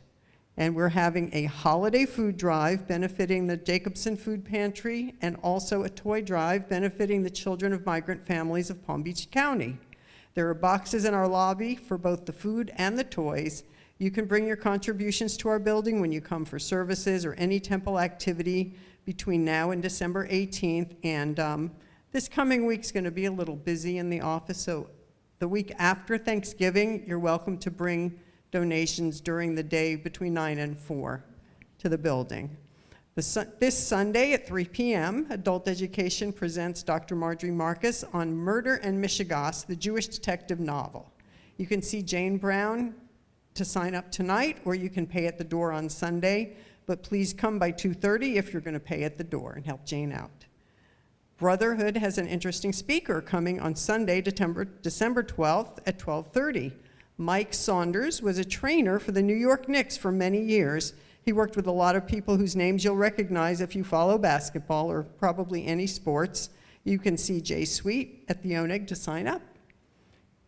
and we're having a holiday food drive benefiting the Jacobson Food Pantry and also a toy drive benefiting the children of migrant families of Palm Beach County. There are boxes in our lobby for both the food and the toys. You can bring your contributions to our building when you come for services or any temple activity between now and December 18th. And this coming week's going to be a little busy in the office, so the week after Thanksgiving, you're welcome to bring donations during the day between 9 and 4 to the building. This Sunday at 3 p.m., Adult Education presents Dr. Marjorie Marcus on Murder and Mishigas, the Jewish detective novel. You can see Jane Brown to sign up tonight, or you can pay at the door on Sunday, but please come by 2:30 if you're going to pay at the door and help Jane out. Brotherhood has an interesting speaker coming on Sunday, December 12th at 12:30. Mike Saunders was a trainer for the New York Knicks for many years. He worked with a lot of people whose names you'll recognize if you follow basketball or probably any sports. You can see Jay Sweet at the Oneg to sign up.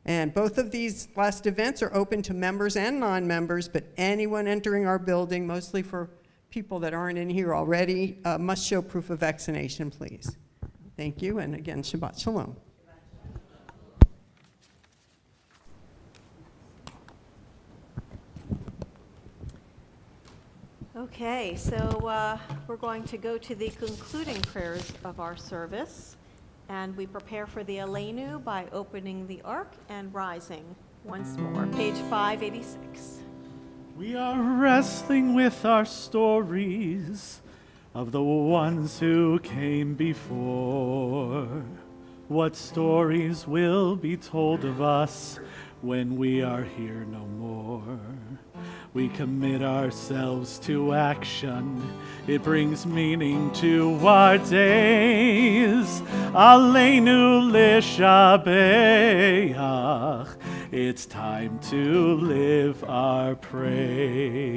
And both of these last events are open to members and non-members, but anyone entering our building, mostly for people that aren't in here already, must show proof of vaccination, please. Thank you, and again, Shabbat Shalom. Okay, so we're going to go to the concluding prayers of our service, and we prepare for the Aleinu by opening the Ark and rising once more. Page 586. We are wrestling with our stories of the ones who came before. What stories will be told of us when we are here no more? We commit ourselves to action. It brings meaning to our days. Aleinu l'shabeach. It's time to live our praise.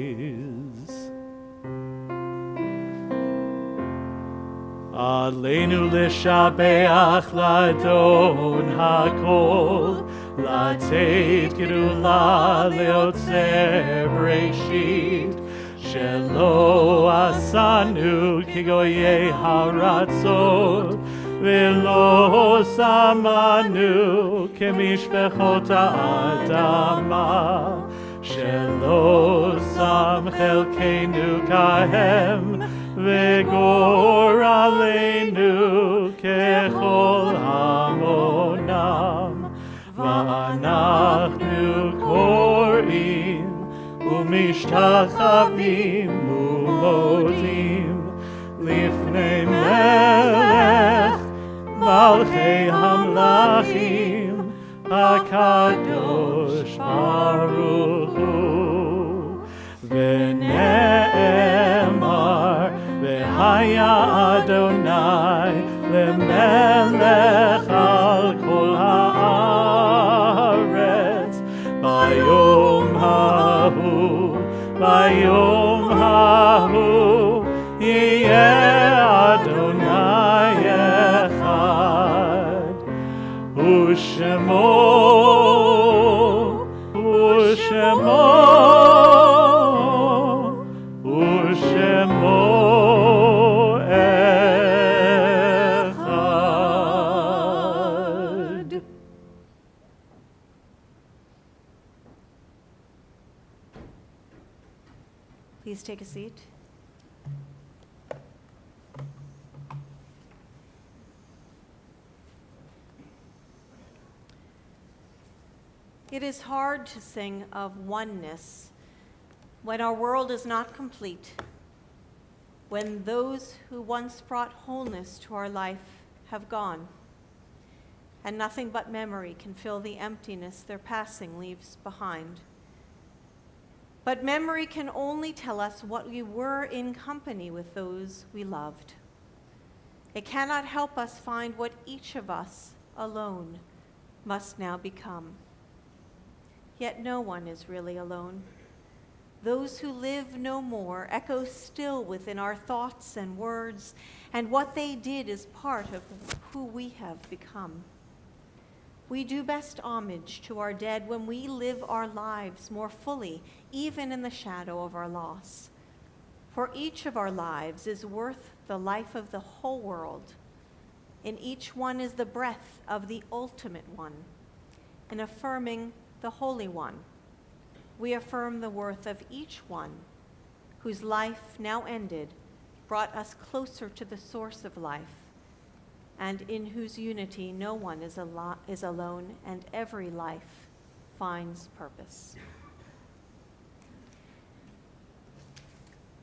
Aleinu l'shabeach l'adon hakol, לתת גדולה ליוצר בראשית, שלא עשנו כגויי הרצות, ולא שמנו כמשפחות האדמה, שלא שם חלקנו כהם, וגורלנו ככל המונם. ואנחנו קוראים ומשתחווים ומודים לפני מלך מלכי המלכים הקדוש ברוך הוא. ונאמר והיה אדוני למלך על כל הארץ ביום ההוא יהיה אדוני אחד ושמו Please take a seat. It is hard to sing of oneness when our world is not complete, when those who once brought wholeness to our life have gone, and nothing but memory can fill the emptiness their passing leaves behind. But memory can only tell us what we were in company with those we loved. It cannot help us find what each of us alone must now become. Yet no one is really alone. Those who live no more echo still within our thoughts and words, and what they did is part of who we have become. We do best homage to our dead when we live our lives more fully, even in the shadow of our loss. For each of our lives is worth the life of the whole world. In each one is the breath of the ultimate one. In affirming the Holy One, we affirm the worth of each one whose life now ended brought us closer to the source of life, and in whose unity no one is alone and every life finds purpose.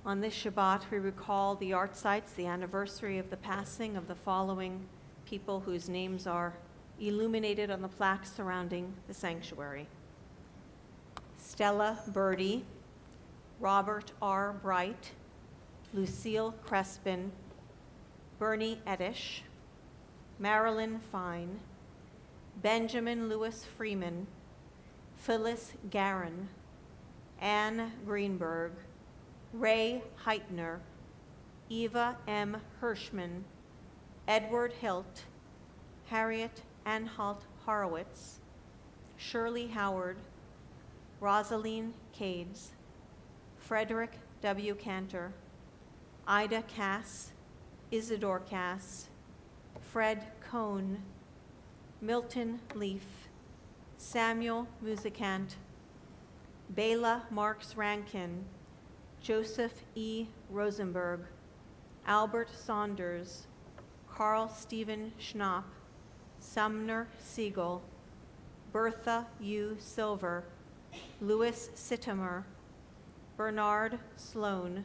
On this Shabbat, we recall the art sites, the anniversary of the passing of the following people whose names are illuminated on the plaque surrounding the sanctuary. Stella Birdie, Robert R. Bright, Lucille Crespin, Bernie Edish, Marilyn Fine, Benjamin Lewis Freeman, Phyllis Garin, Anne Greenberg, Ray Heitner, Eva M. Hirschman, Edward Hilt, Harriet Anhalt Horowitz, Shirley Howard, Rosaline Cades, Frederick W. Cantor, Ida Cass, Isidore Cass, Fred Cohn, Milton Leaf, Samuel Musicant, Bela Marks Rankin, Joseph E. Rosenberg, Albert Saunders, Carl Stephen Schnapp, Sumner Siegel, Bertha U. Silver, Louis Sittimer, Bernard Sloan,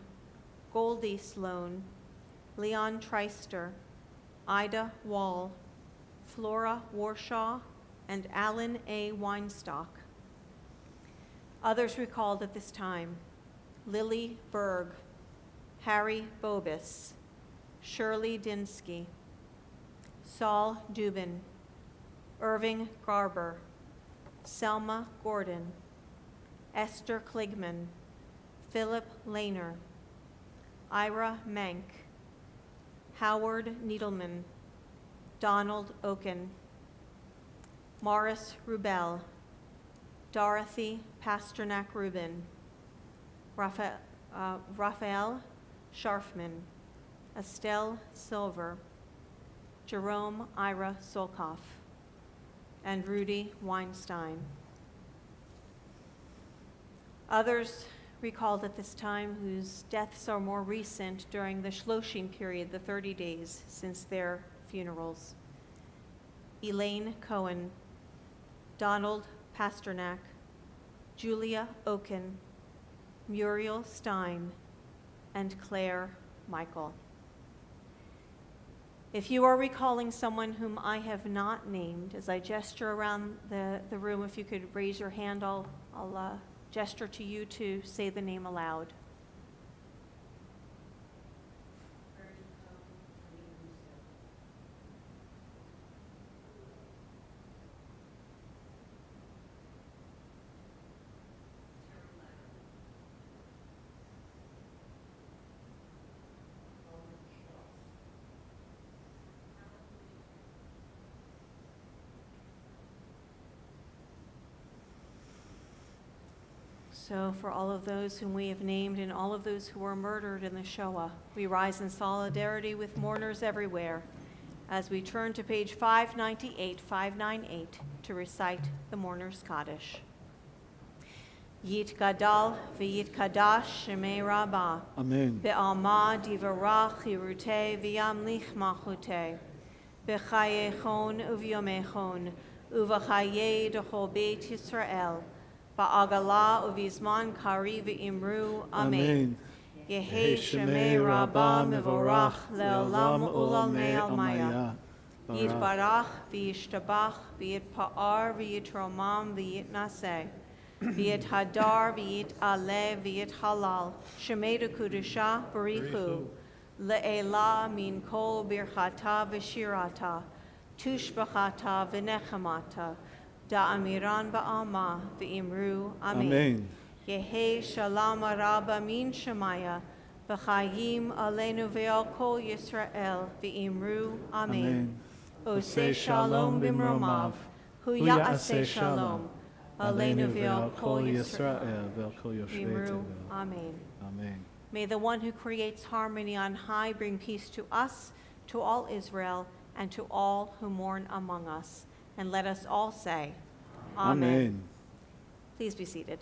Goldie Sloan, Leon Treister, Ida Wall, Flora Warshaw, and Alan A. Weinstock. Others recalled at this time: Lily Berg, Harry Bobis, Shirley Dinsky, Saul Dubin, Irving Garber, Selma Gordon, Esther Kligman, Philip Lehner, Ira Mank, Howard Needleman, Donald Oken, Morris Rubel, Dorothy Pasternak Rubin, Raphael Scharfman, Estelle Silver, Jerome Ira Solkoff, and Rudy Weinstein. Others recalled at this time whose deaths are more recent during the Shloshim period, the 30 days since their funerals: Elaine Cohen, Donald Pasternak, Julia Oken, Muriel Stein, and Claire Michael. If you are recalling someone whom I have not named, as I gesture around the room, if you could raise your hand, I'll gesture to you to say the name aloud. So for all of those whom we have named and all of those who were murdered in the Shoah, we rise in solidarity with mourners everywhere as we turn to page 598 to recite the Mourner's Kaddish. Yit Gadal v'yit Kadash Shemei Rabbah. Amen. Be'alma divarach yirutei v'yamlich malchutei. B'chayechon uv'yomechon uv'chayei d'chol Beit Yisrael. Ba'agala uvizman kari v'imru. Amen. Yehi Shemei Rabbah mevorach le'olam u'lalmei almaya. Yitbarach v'yishtabach v'yitpa'ar v'yitromam v'yitnaseh. V'yit hadar v'yit aleh v'yit halal. Shemei d'kudusha barichu. Le'ela min kol birchata v'shirata. Tushbachata v'nechamata. Da'amiran ba'alma v'imru. Amen. Yehi shalom araba min shemaya. V'chayim aleinu ve'al kol Yisrael v'imru. Amen. Oseh shalom b'mromav. Hu ya'aseh shalom. Aleinu ve'al kol Yisrael ve'al kol Yoshvei. Amen. Amen. May the one who creates harmony on high bring peace to us, to all Israel, and to all who mourn among us. And let us all say, Amen. Amen. Please be seated.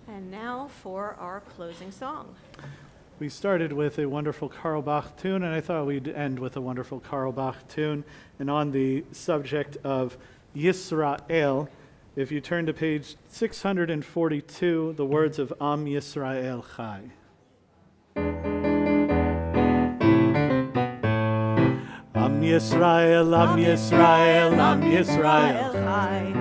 And now for our closing song. We started with a wonderful Karl Bach tune, and I thought we'd end with a wonderful Karl Bach tune. And on the subject of Yisrael, if you turn to page 642, the words of Am Yisrael Chai. Am Yisrael, Am Yisrael, Am Yisrael Chai.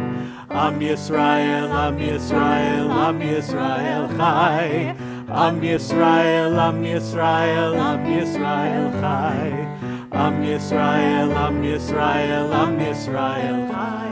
Am Yisrael, Am Yisrael, Am Yisrael Chai. Am Yisrael, Am Yisrael, Am Yisrael Chai. Am Yisrael, Am Yisrael, Am Yisrael Chai.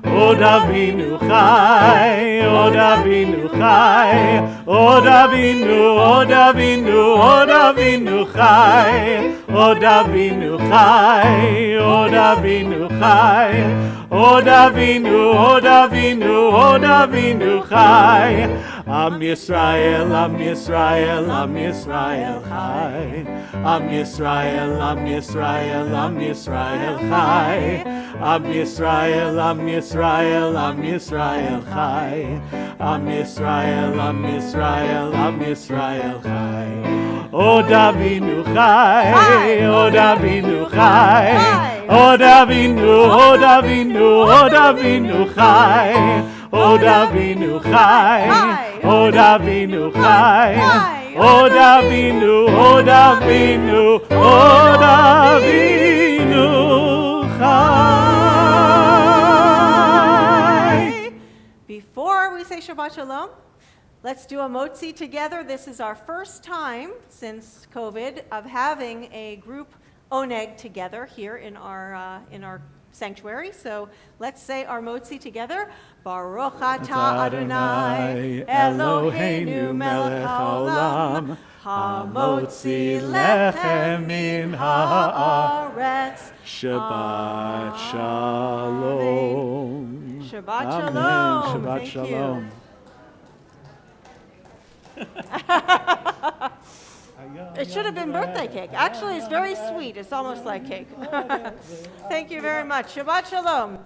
Od Avinu Chai, Od Avinu Chai, Od Avinu, Od Avinu, Od Avinu Chai, Od Avinu Chai, Od Avinu Chai, Od Avinu, Od Avinu, Od Avinu Chai. Am Yisrael, Am Yisrael, Am Yisrael Chai. Am Yisrael, Am Yisrael, Am Yisrael Chai. Am Yisrael, Am Yisrael, Am Yisrael Chai. Am Yisrael, Am Yisrael, Am Yisrael Chai. Od Avinu Chai, Od Avinu Chai. Od Avinu, Od Avinu, Od Avinu Chai. Od Avinu Chai, Od Avinu Chai, Od Avinu, Od Avinu, Od Avinu Chai. Before we say Shabbat Shalom, let's do a motzi together. This is our first time since COVID of having a group oneg together here in our sanctuary. So let's say our motzi together. Baruch atah Adonai Eloheinu melech haolam hamotzi lechem min haaretz. Shabbat Shalom. Shabbat Amen. Shalom. Shabbat Thank Shalom. It should have been birthday cake. Actually, it's very sweet. It's almost like cake. Thank you very much. Shabbat Shalom.